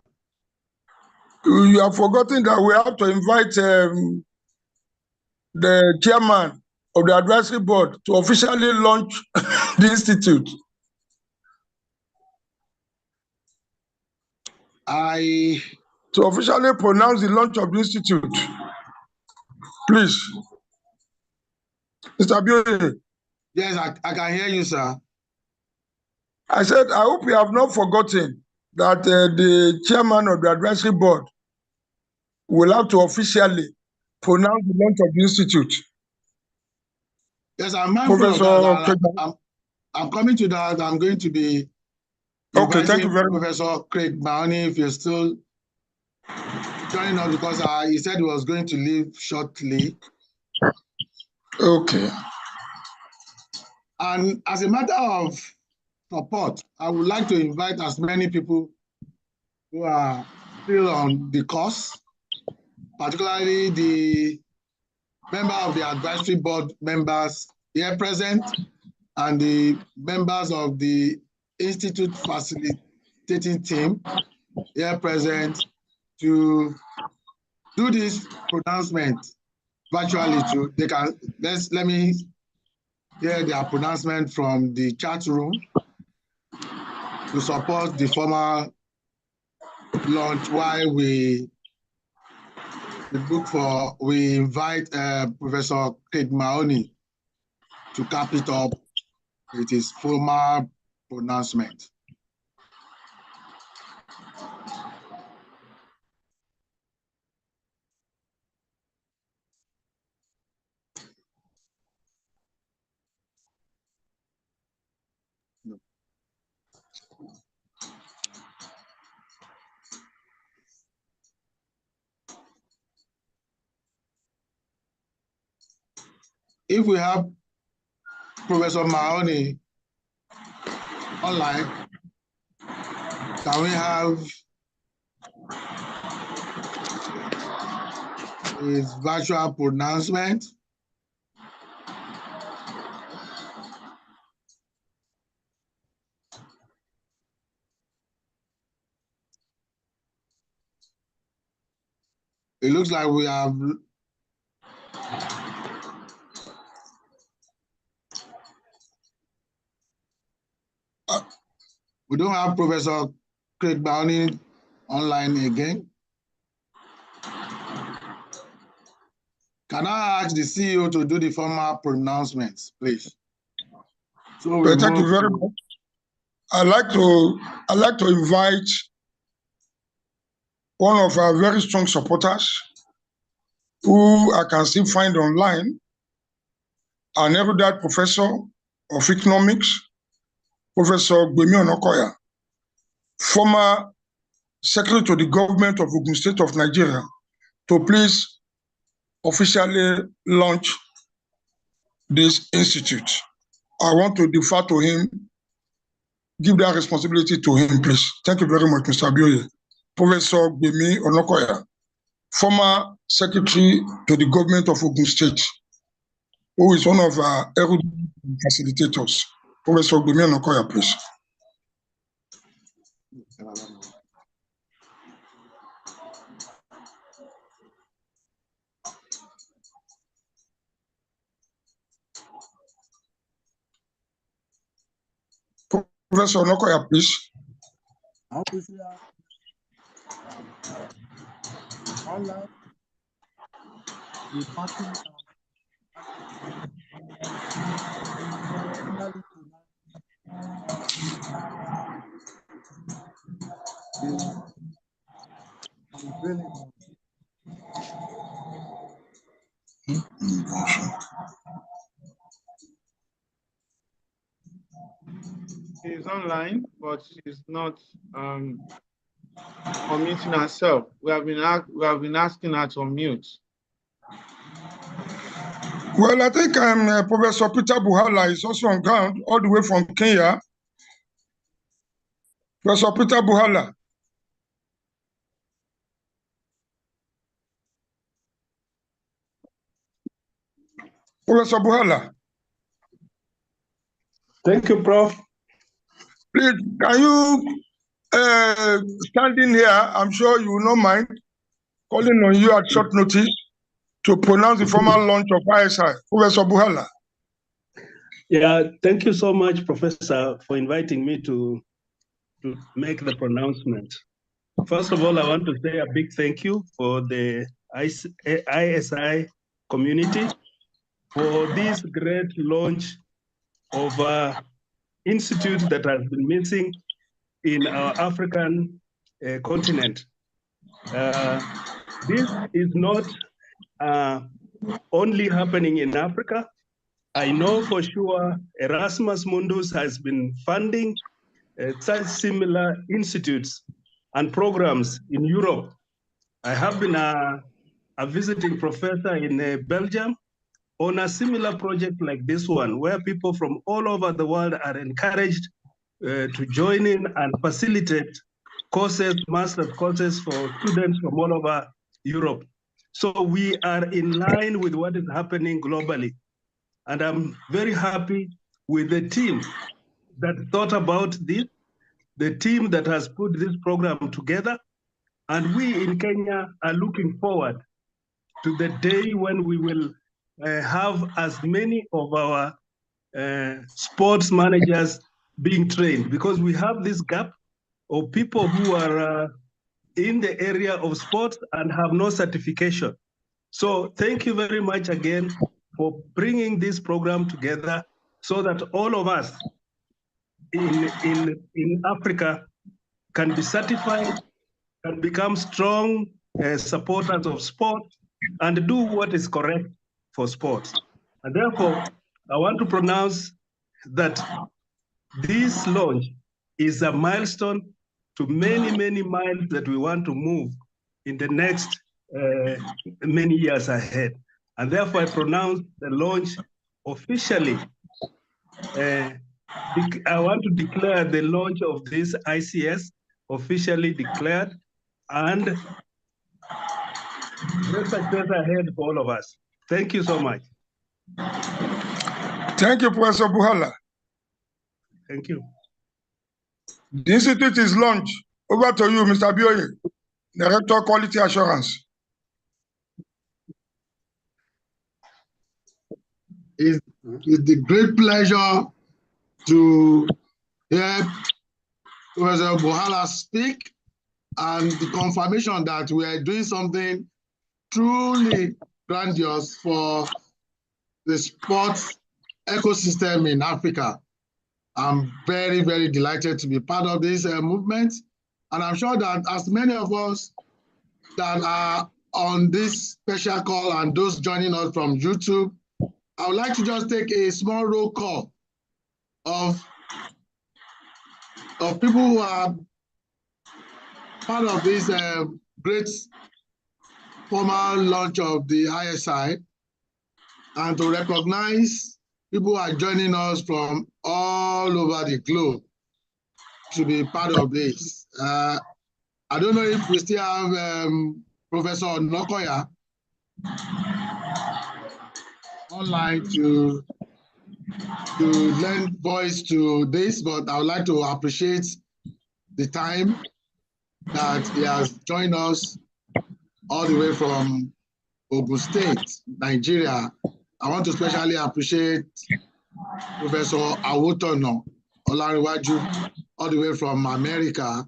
You have forgotten that we have to invite the chairman of the advisory board to officially launch the institute. To officially pronounce the launch of the institute. Please. Mr. Abioye. Yes, I can hear you, sir. I said, I hope you have not forgotten that the chairman of the advisory board will have to officially pronounce the launch of the institute. Yes, I'm mindful of that. I'm coming to that. I'm going to be okay. Thank you very much, Professor Craig Mahoney, if you're still joining us, because he said he was going to leave shortly. Okay. And as a matter of support, I would like to invite as many people who are still on the course, particularly the member of the advisory board members here present and the members of the Institute facilitating team here present to do this pronouncement virtually too. They can let me hear their pronouncement from the chat room to support the formal launch while we invite Professor Craig Mahoney to cap it up with his formal pronouncement. If we have Professor Mahoney online, can we have his virtual pronouncement? It looks like we have we don't have Professor Craig Mahoney online again. Can I ask the CEO to do the formal pronouncements, please? So thank you very much. I'd like to invite one of our very strong supporters who I can still find online, an erudite professor of economics, Professor Gbemi Onokoya, former secretary to the government of Ogun State of Nigeria, to please officially launch this institute. I want to defer to him, give that responsibility to him, please. Thank you very much, Mr. Abioye. Professor Gbemi Onokoya, former secretary to the government of Ogun State, who is one of our erudite facilitators. Professor Gbemi Onokoya, please. Professor Onokoya, please. Online. The party She's online, but she's not unmuting herself. We have been asking her to unmute. Well, I think Professor Peter Buhala is also on ground, all the way from Kenya. Professor Peter Buhala. Professor Buhala. Thank you, Prof. Please, can you stand in here? I'm sure you will not mind calling on you at short notice to pronounce the formal launch of ISI. Professor Buhala. Yeah, thank you so much, Professor, for inviting me to make the pronouncement. First of all, I want to say a big thank you for the ISI community for this great launch of an institute that has been missing in our African continent. This is not only happening in Africa. I know for sure Erasmus Mundus has been funding such similar institutes and programs in Europe. I have been a visiting professor in Belgium on a similar project like this one, where people from all over the world are encouraged to join in and facilitate courses, master's courses for students from all over Europe. So we are in line with what is happening globally. And I'm very happy with the team that thought about this, the team that has put this program together. And we in Kenya are looking forward to the day when we will have as many of our sports managers being trained, because we have this gap of people who are in the area of sports and have no certification. So thank you very much again for bringing this program together so that all of us in Africa can be certified, can become strong supporters of sport and do what is correct for sports. And therefore, I want to pronounce that this launch is a milestone to many, many miles that we want to move in the next many years ahead. And therefore, I pronounce the launch officially. I want to declare the launch of this ICS officially declared, and great success ahead for all of us. Thank you so much. Thank you, Professor Buhala. Thank you. The institute is launched. Over to you, Mr. Bioye, Director of Quality Assurance. It's a great pleasure to hear Professor Buhala speak and the confirmation that we are doing something truly grandiose for the sports ecosystem in Africa. I'm very, very delighted to be part of this movement. And I'm sure that as many of us that are on this special call and those joining us from YouTube, I would like to just take a small roll call of people who are part of this great formal launch of the ISI, and to recognize people who are joining us from all over the globe to be part of this. I don't know if we still have Professor Nokoya online to lend voice to this, but I would like to appreciate the time that he has joined us all the way from Ogun State, Nigeria. I want to especially appreciate Professor Awotono Olariwaju, all the way from America.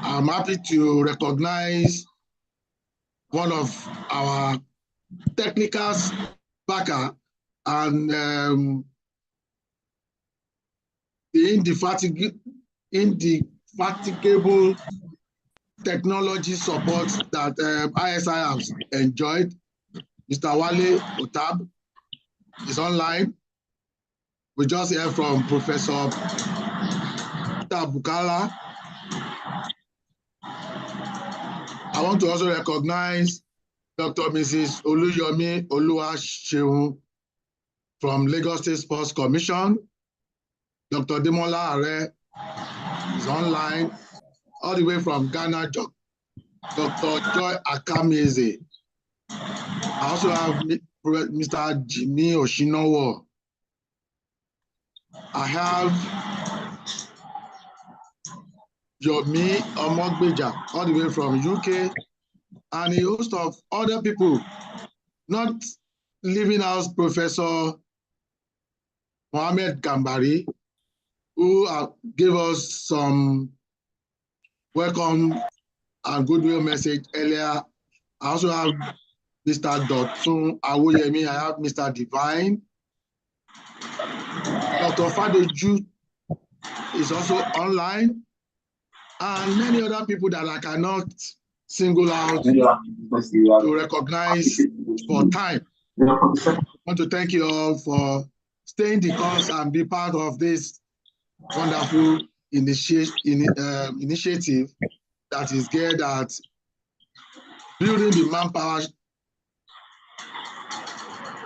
I'm happy to recognize one of our technicals backer and the indefatigable technology support that ISI has enjoyed. Mr. Wale Otab is online. We just heard from Professor Bukala. I want to also recognize Dr. Mrs. Oluyomi Oluwaseun from Lagos State Sports Commission. Dr. Demola Are is online, all the way from Ghana, Dr. Joy Akameze. I also have Mr. Jimmy Oshinowo. I have Yomi Omogbeja, all the way from UK, and a host of other people, not leaving out Professor Mohammed Gambari, who gave us some welcome and goodwill message earlier. I also have Mr. Dotun Awoyemi, I have Mr. Divine. Dr. Fadoju is also online, and many other people that I cannot single out to recognize for time. I want to thank you all for staying the course and be part of this wonderful initiative that is geared at building the manpower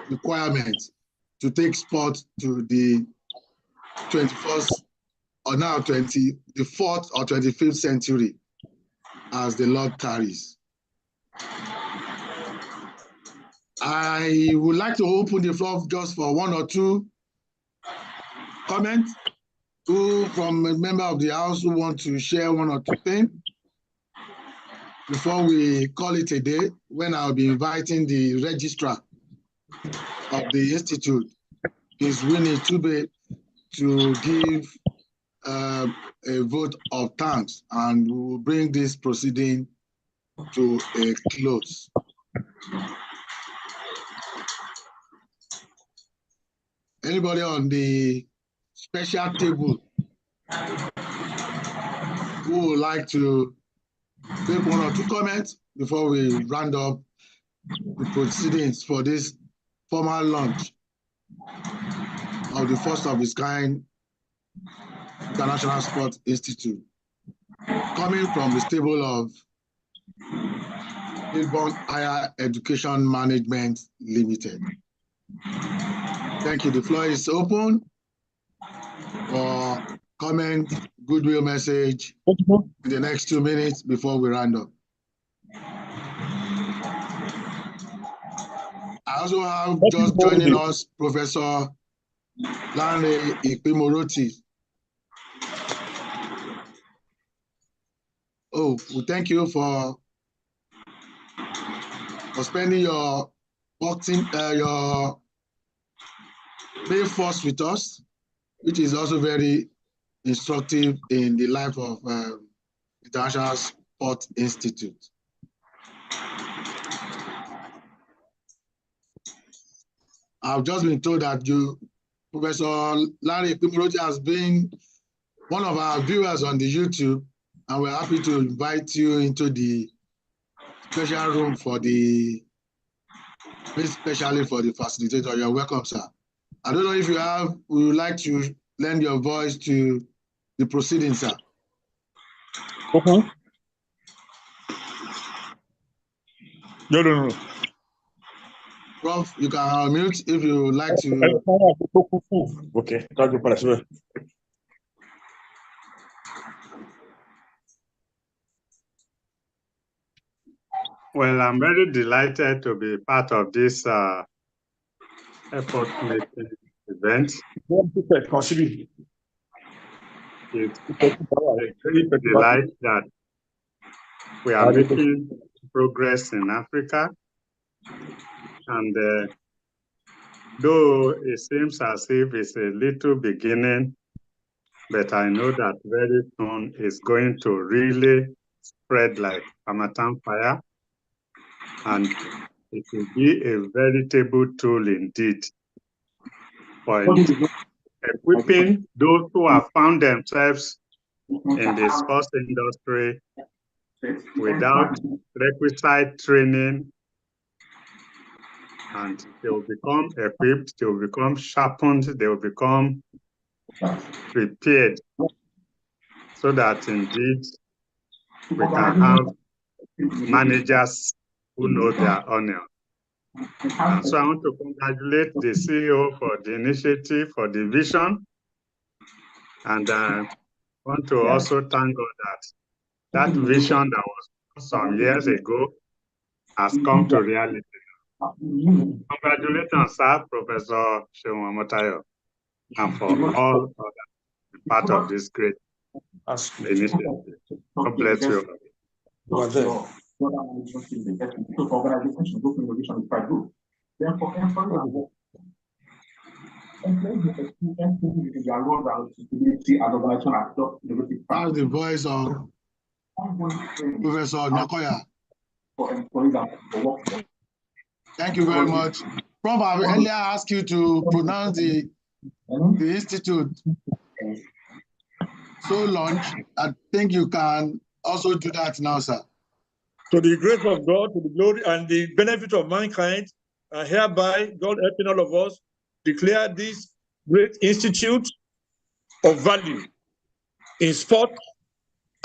requirements to take sport to the 21st or now the 4th or 25th century as the Lord tarries. I would like to open the floor just for one or two comments. Who from a member of the House who want to share one or two things before we call it a day, when I'll be inviting the registrar of the Institute, Ms. Winnie Tube, to give a vote of thanks, and we will bring this proceeding to a close. Anybody on the special table who would like to make one or two comments before we round up the proceedings for this formal launch of the first of its kind International Sports Institute, coming from the stable of Billborn Higher Education Management Limited? Thank you. The floor is open for comment, goodwill message in the next 2 minutes before we round up. I also have just joining us Professor Lanre Ikpimoroti. Oh, well, thank you for spending your your May 1st with us, which is also very instructive in the life of International Sport Institute. I've just been told that Professor Larry Ikpimoroti, has been one of our viewers on the YouTube, and we're happy to invite you into the special room for especially for the facilitator. You're welcome, sir. I don't know if you would like to lend your voice to the proceedings, sir. Okay. No. Prof, you can unmute if you would like to. Okay, thank you, Professor. Well, I'm very delighted to be part of this effort-making event. It's a great delight that we are making progress in Africa. And though it seems as if it's a little beginning, but I know that very soon it's going to really spread like Hamatan fire, and it will be a veritable tool indeed for equipping those who have found themselves in the sports industry without requisite training, and they will become equipped, they will become sharpened, they will become prepared, so that indeed we can have managers who know their onion. And so I want to congratulate the CEO for the initiative, for the vision, and I want to also thank God that vision that was some years ago has come to reality. Congratulations, sir, Professor Seun Omotayo, and for all other part of this great initiative. God bless you. That's the voice of Professor Nakoya. Thank you very much. Prof, I earlier asked you to pronounce the institute. So launch, I think you can also do that now, sir. To the grace of God, to the glory and the benefit of mankind, and hereby, God helping all of us, declare this great institute of value in sport,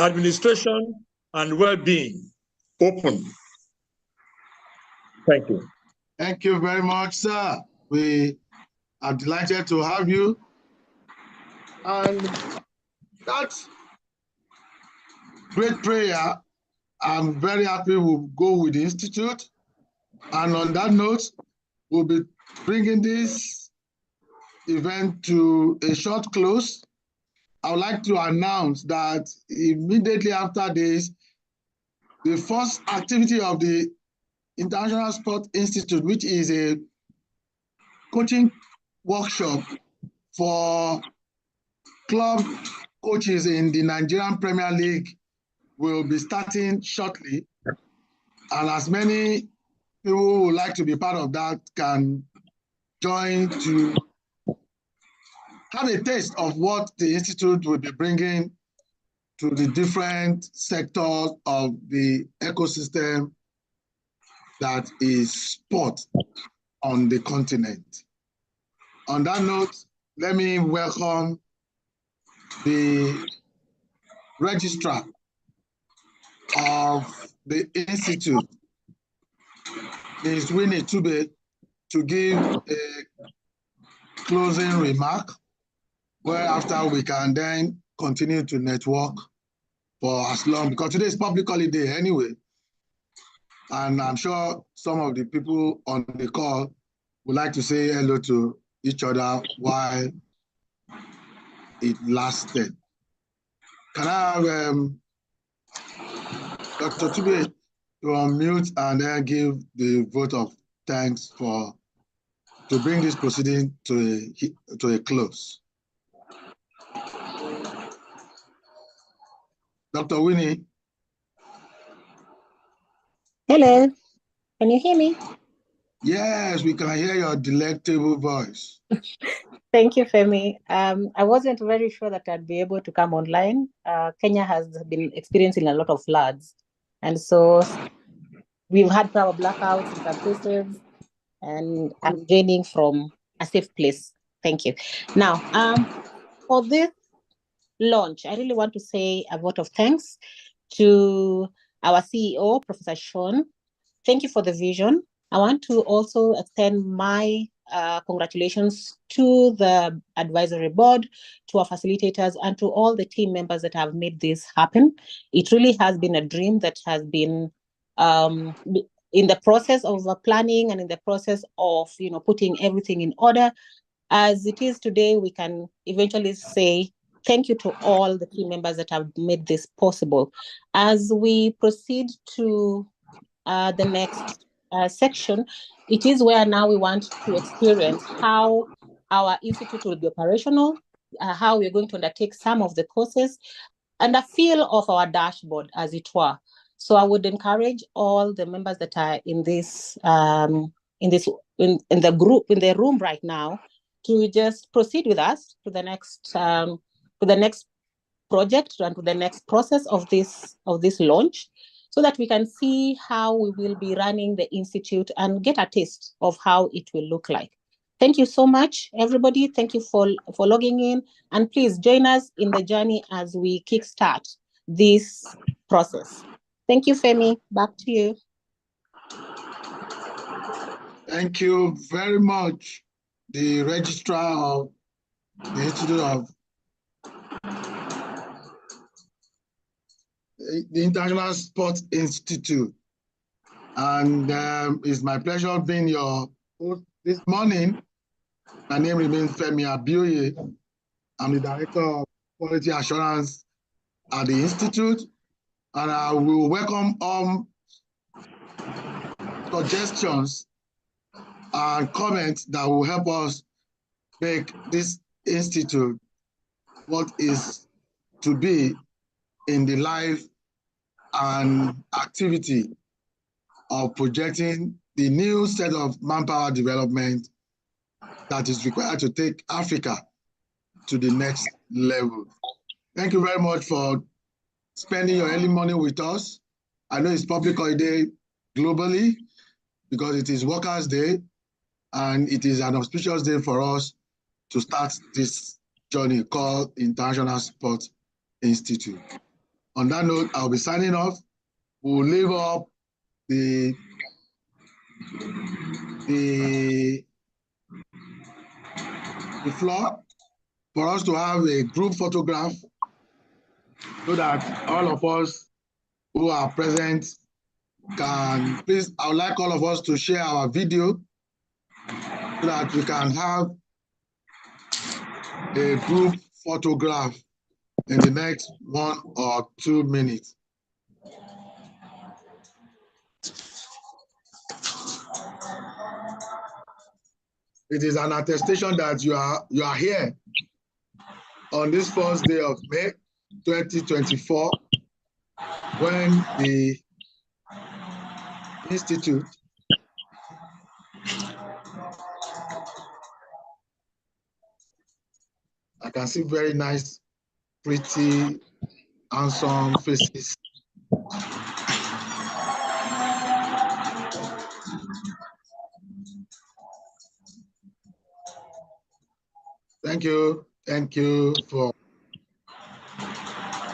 administration, and well-being open. Thank you. Thank you very much, sir. We are delighted to have you. And that's great prayer. I'm very happy we'll go with the Institute. And on that note, we'll be bringing this event to a short close. I would like to announce that immediately after this, the first activity of the International Sport Institute, which is a coaching workshop for club coaches in the Nigerian Premier League, will be starting shortly. And as many people who would like to be part of that can join to have a taste of what the Institute will be bringing to the different sectors of the ecosystem that is sport on the continent. On that note, let me welcome the registrar of the Institute, Ms. Winnie Tube, to give a closing remark, whereafter we can then continue to network for as long, because today is public holiday anyway. And I'm sure some of the people on the call would like to say hello to each other while it lasted. Can I have Dr. Tube to unmute and then give the vote of thanks to bring this proceeding to a close? Dr. Winnie. Hello, can you hear me? Yes, we can hear your delectable voice. Thank you, Femi. I wasn't very sure that I'd be able to come online. Kenya has been experiencing a lot of floods. And so we've had power blackouts in some places, and I'm joining from a safe place. Thank you. Now, for this launch, I really want to say a vote of thanks to our CEO, Professor Sean. Thank you for the vision. I want to also extend my congratulations to the advisory board, to our facilitators, and to all the team members that have made this happen. It really has been a dream that has been in the process of planning and in the process of putting everything in order. As it is today, we can eventually say thank you to all the team members that have made this possible. As we proceed to the next section, it is where now we want to experience how our institute will be operational, how we're going to undertake some of the courses, and a feel of our dashboard, as it were. So I would encourage all the members that are in this in the group, in the room right now, to just proceed with us to the next project and to the next process of this launch, so that we can see how we will be running the institute and get a taste of how it will look like. Thank you so much, everybody. Thank you for logging in, and please join us in the journey as we kickstart this process. Thank you, Femi. Back to you. Thank you very much, the registrar of the Institute of the International Sports Institute. And it's my pleasure being your host this morning. My name remains Femi Abioye. I'm the Director of Quality Assurance at the Institute, and I will welcome suggestions and comments that will help us make this institute what is to be in the life and activity of projecting the new set of manpower development that is required to take Africa to the next level. Thank you very much for spending your early morning with us. I know it's public holiday globally because it is Workers' Day, and it is an auspicious day for us to start this journey called International Sports Institute. On that note, I'll be signing off. We'll leave up the floor for us to have a group photograph so that all of us who are present can, please, I would like all of us to share our video so that we can have a group photograph in the next 1 or 2 minutes. It is an attestation that you are here on this first day of May 2024, when the Institute I can see very nice, pretty, handsome faces. Thank you for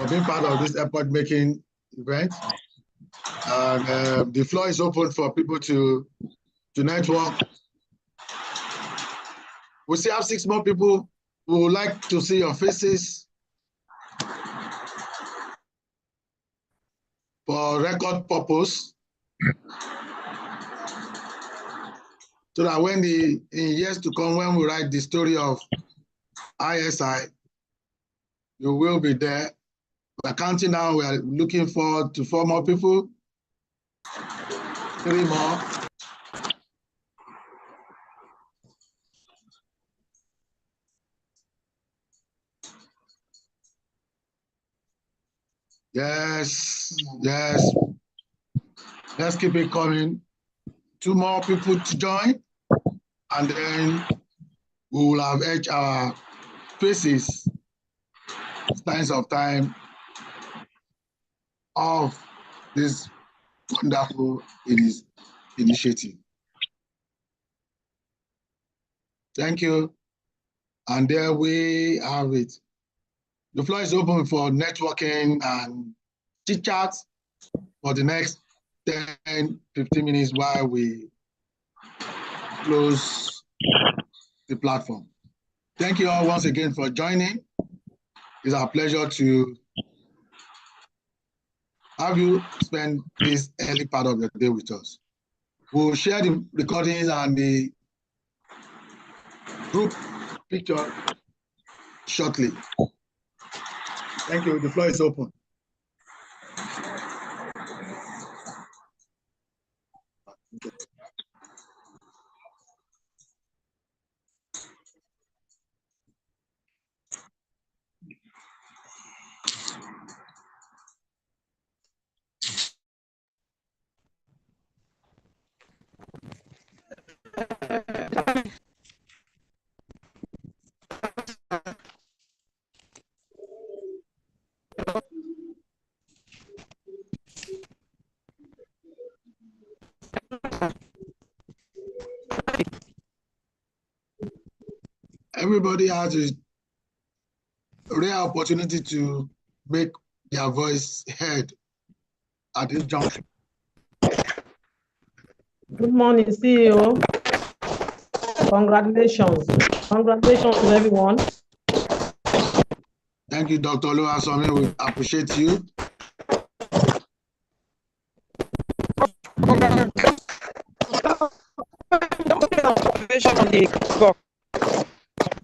being part of this effort-making event. And the floor is open for people to network. We still have 6 more people who would like to see your faces for record purpose, so that when in years to come, when we write the story of ISI, you will be there. We're counting now. We are looking forward to 4 more people, 3 more. Yes. Let's keep it coming. 2 more people to join, and then we will have edged our faces, signs of time of this wonderful initiative. Thank you. And there we have it. The floor is open for networking and chit-chat for the next 10, 15 minutes while we close the platform. Thank you all once again for joining. It's our pleasure to have you spend this early part of the day with us. We'll share the recordings and the group picture shortly. Thank you. The floor is open. everybody has a rare opportunity to make their voice heard at this juncture. Good morning, CEO. Congratulations. Congratulations to everyone. Thank you, Dr. Oluwasomi. We appreciate you.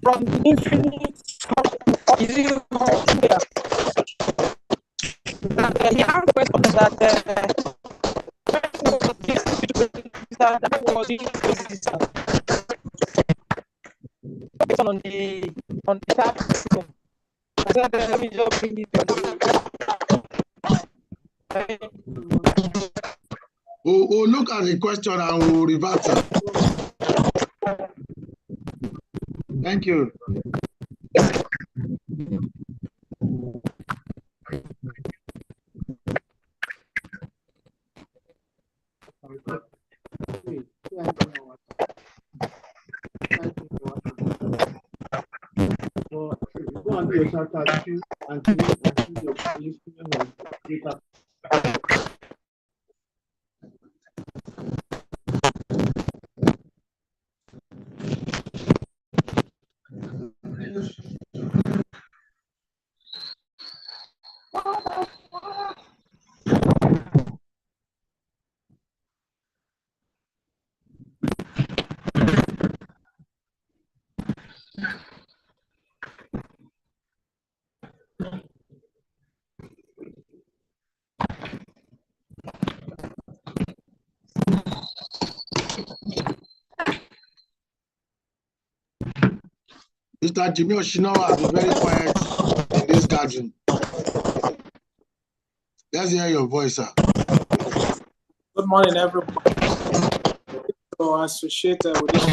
From infinite on the chat room. I said, let me just bring it We'll look at the question and we'll revert it. Thank you. Mr. Jimmy Oshinawa, be very quiet in this gathering. Let's hear your voice, sir. Good morning, everyone. So associated with this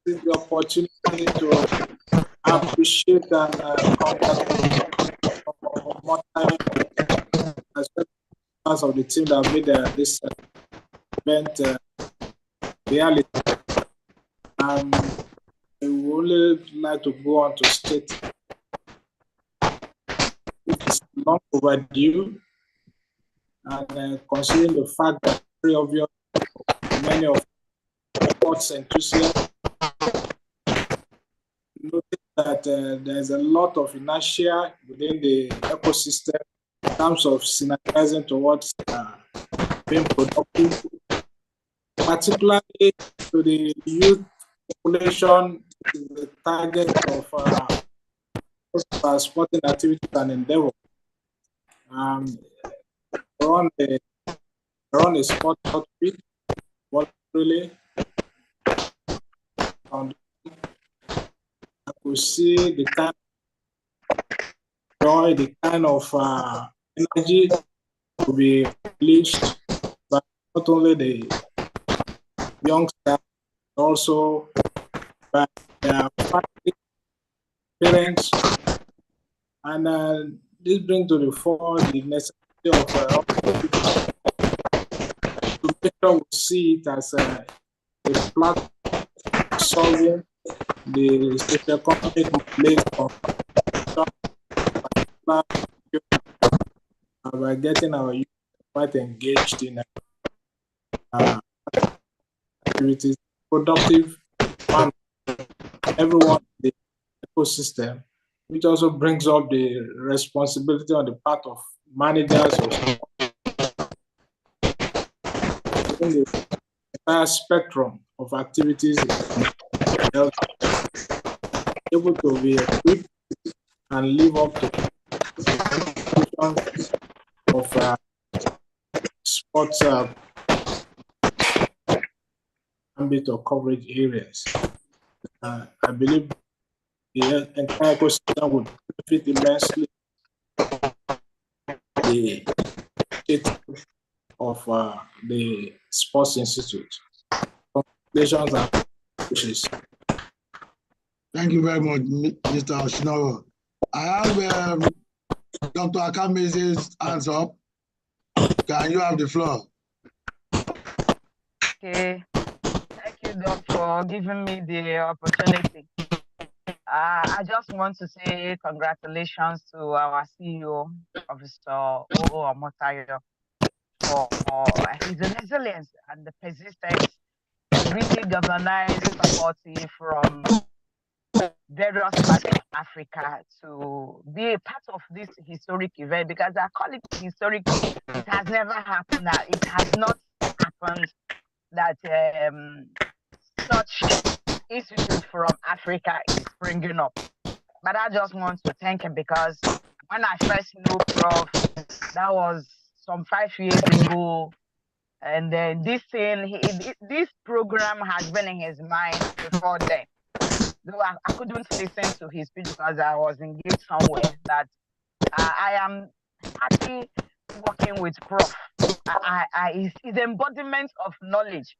the opportunity to appreciate and congratulate more time as of the team that made this event reality. I would only like to go on to state it's long overdue, and considering the fact that very obvious many of sports enthusiasts notice that there's a lot of inertia within the ecosystem in terms of synergizing towards being productive, particularly to the youth population, the target of sporting activities and endeavor. Around a sport outfit, what really I could see the kind of joy, the kind of energy to be released by not only the youngsters, also by their family, parents, and this brings to the fore the necessity of to make sure we see it as a platform solving the socio-economic place of by getting our youth quite engaged in activities, productive, fun, everyone in the ecosystem, which also brings up the responsibility on the part of managers in the entire spectrum of activities, able to be equipped and live up to of sports ambit or coverage areas. I believe the entire ecosystem would benefit immensely the of the Sports Institute. Congratulations and wishes. Thank you very much, Mr. Oshinawa. I have Dr. Akameze's hands up. Can you have the floor? Okay. Thank you, Doc, for giving me the opportunity. I just want to say congratulations to our CEO, Professor O.O. Omotayo, for his resilience and the persistence to really galvanize faculty from various parts of Africa to be a part of this historic event, because I call it historic. It has never happened. It has not happened that such institute from Africa is springing up. But I just want to thank him, because when I first knew Prof, that was some 5 years ago. And then this this program has been in his mind before then. Though I couldn't listen to his speech because I was engaged somewhere. That I am happy working with Prof. His embodiment of knowledge.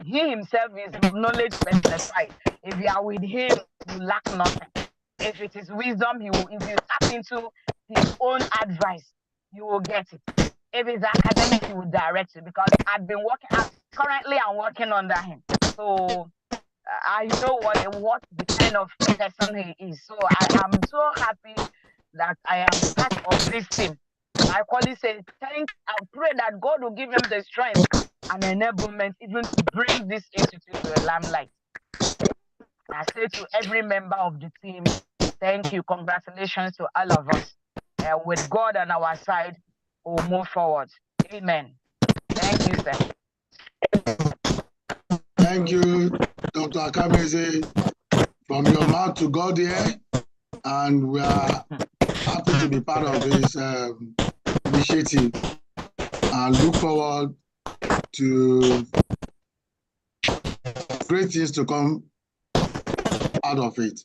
He himself is knowledge personified. If you are with him, you lack nothing. If it is wisdom, if you tap into his own advice, you will get it. If it's academic, he will direct you, because I've been currently I'm working under him. So I know what the kind of person he is. So I am so happy that I am part of this team. I call it say I pray that God will give him the strength and enablement even to bring this institute to a limelight. I say to every member of the team, thank you, congratulations to all of us. With God on our side, we'll move forward. Amen. Thank you, sir. Thank you, Dr. Akameze. From your mouth to God here, and we are happy to be part of this initiative and look forward to great things to come out of it.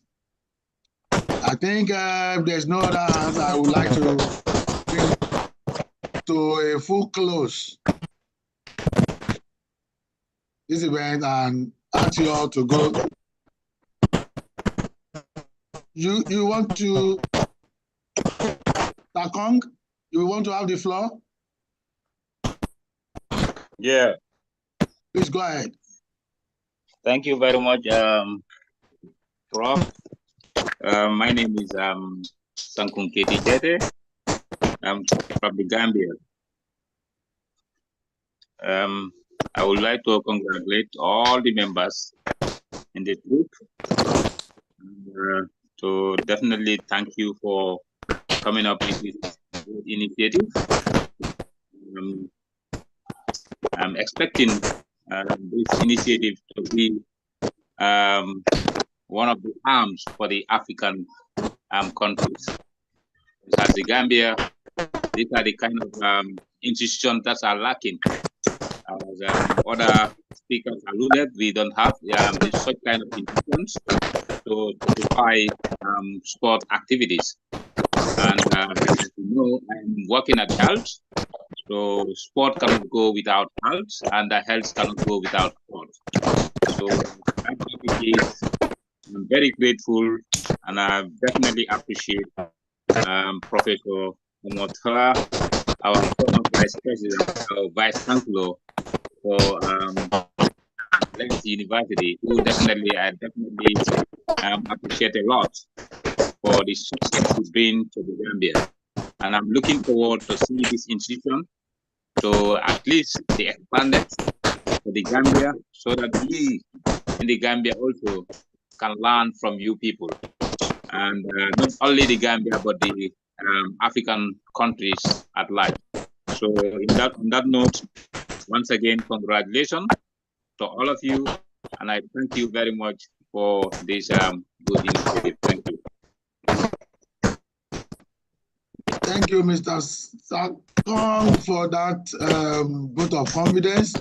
I think there's no other hands. I would like to bring to a full close this event and ask you all to go. You want to, Takong, you want to have the floor? Yeah. Please go ahead. Thank you very much, Prof. My name is Sankun Keti Jete. I'm from the Gambia. I would like to congratulate all the members in the group. So definitely thank you for coming up with this initiative. I'm expecting this initiative to be one of the arms for the African countries. As the Gambia, these are the kind of institutions that are lacking. As other speakers alluded, we don't have such kind of institutions to justify sport activities. And as you know, I'm working at health, so sport cannot go without health, and the health cannot go without sport. So I'm very grateful, and I definitely appreciate Professor Omotayo, our former Vice President, our Vice Chancellor for Legacy University, who I definitely appreciate a lot for the success it's been to the Gambia. And I'm looking forward to see this institution, so at least they expanded to the Gambia, so that we in the Gambia also can learn from you people. And not only the Gambia, but the African countries at large. So on that note, once again, congratulations to all of you, and I thank you very much for this good initiative. Thank you. Thank you, Mr. Sakong, for that vote of confidence.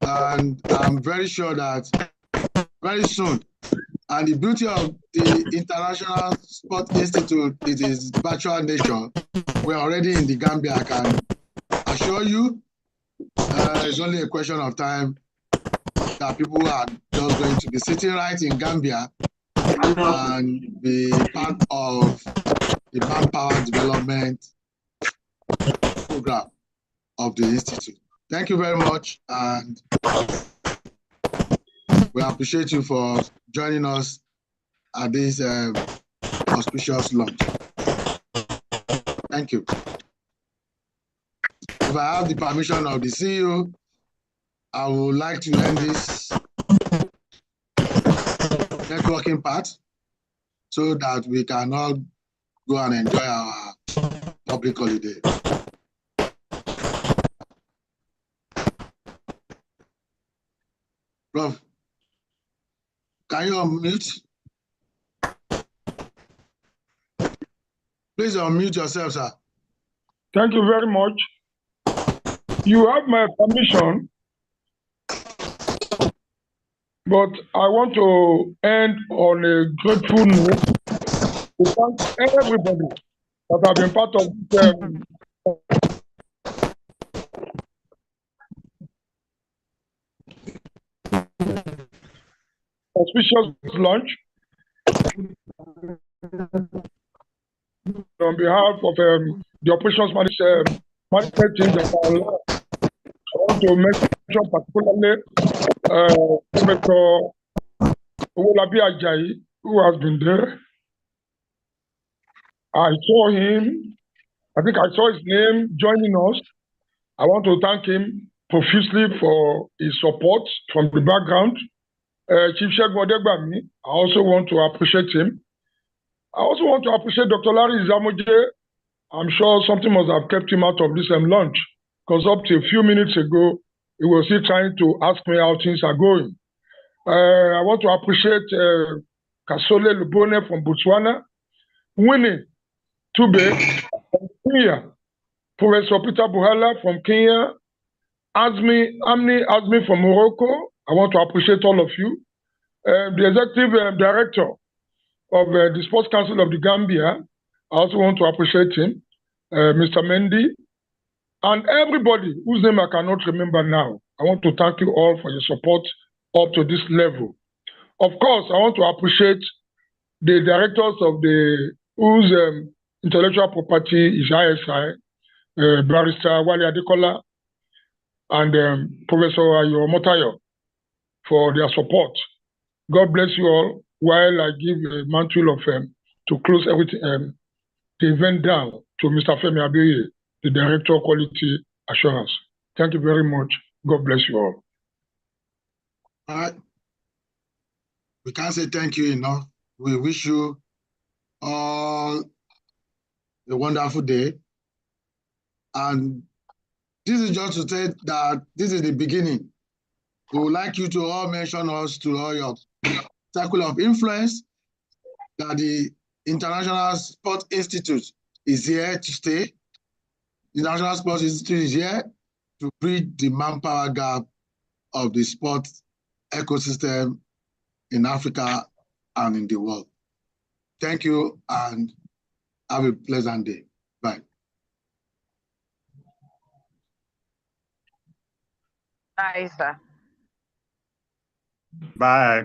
And I'm very sure that very soon, and the beauty of the International Sport Institute, it is virtual nature. We're already in the Gambia, I can assure you. It's only a question of time that people are just going to be sitting right in Gambia and be part of the manpower development program of the Institute. Thank you very much, and We appreciate you for joining us at this auspicious launch. Thank you. If I have the permission of the CEO, I would like to end this networking part so that we can all go and enjoy our public holiday. Prof, can you unmute? Please unmute yourself, sir. Thank you very much. You have my permission, but I want to end on a grateful note to thank everybody that have been part of this auspicious launch. On behalf of the operations management team that are online, I want to mention particularly Professor Owolabi Ajayi, who has been there. I saw him, I think I saw his name joining us. I want to thank him profusely for his support from the background. Chief Segun Odegbami, I also want to appreciate him. I also want to appreciate Dr. Larry Zamoje. I'm sure something must have kept him out of this launch, because up to a few minutes ago, he was still trying to ask me how things are going. I want to appreciate Kasole Lubone from Botswana, Winnie Tube from Kenya, Professor Peter Buhala from Kenya, Amni Azmi from Morocco. I want to appreciate all of you. The Executive Director of the Sports Council of the Gambia, I also want to appreciate him, Mr. Mendy, and everybody whose name I cannot remember now. I want to thank you all for your support up to this level. Of course, I want to appreciate the directors of whose intellectual property is ISI, Barrister Wale Adekola and Professor Ayo Motayo for their support. God bless you all while I give a mantle of to close everything, the event down to Mr. Femi Abiye, the Director of Quality Assurance. Thank you very much. God bless you all. All right. We can't say thank you enough. We wish you all a wonderful day. And this is just to say that this is the beginning. We would like you to all mention us to all your circle of influence, that the International Sports Institute is here to stay. The National Sports Institute is here to bridge the manpower gap of the sports ecosystem in Africa and in the world. Thank you and have a pleasant day. Bye. Bye, sir. Bye.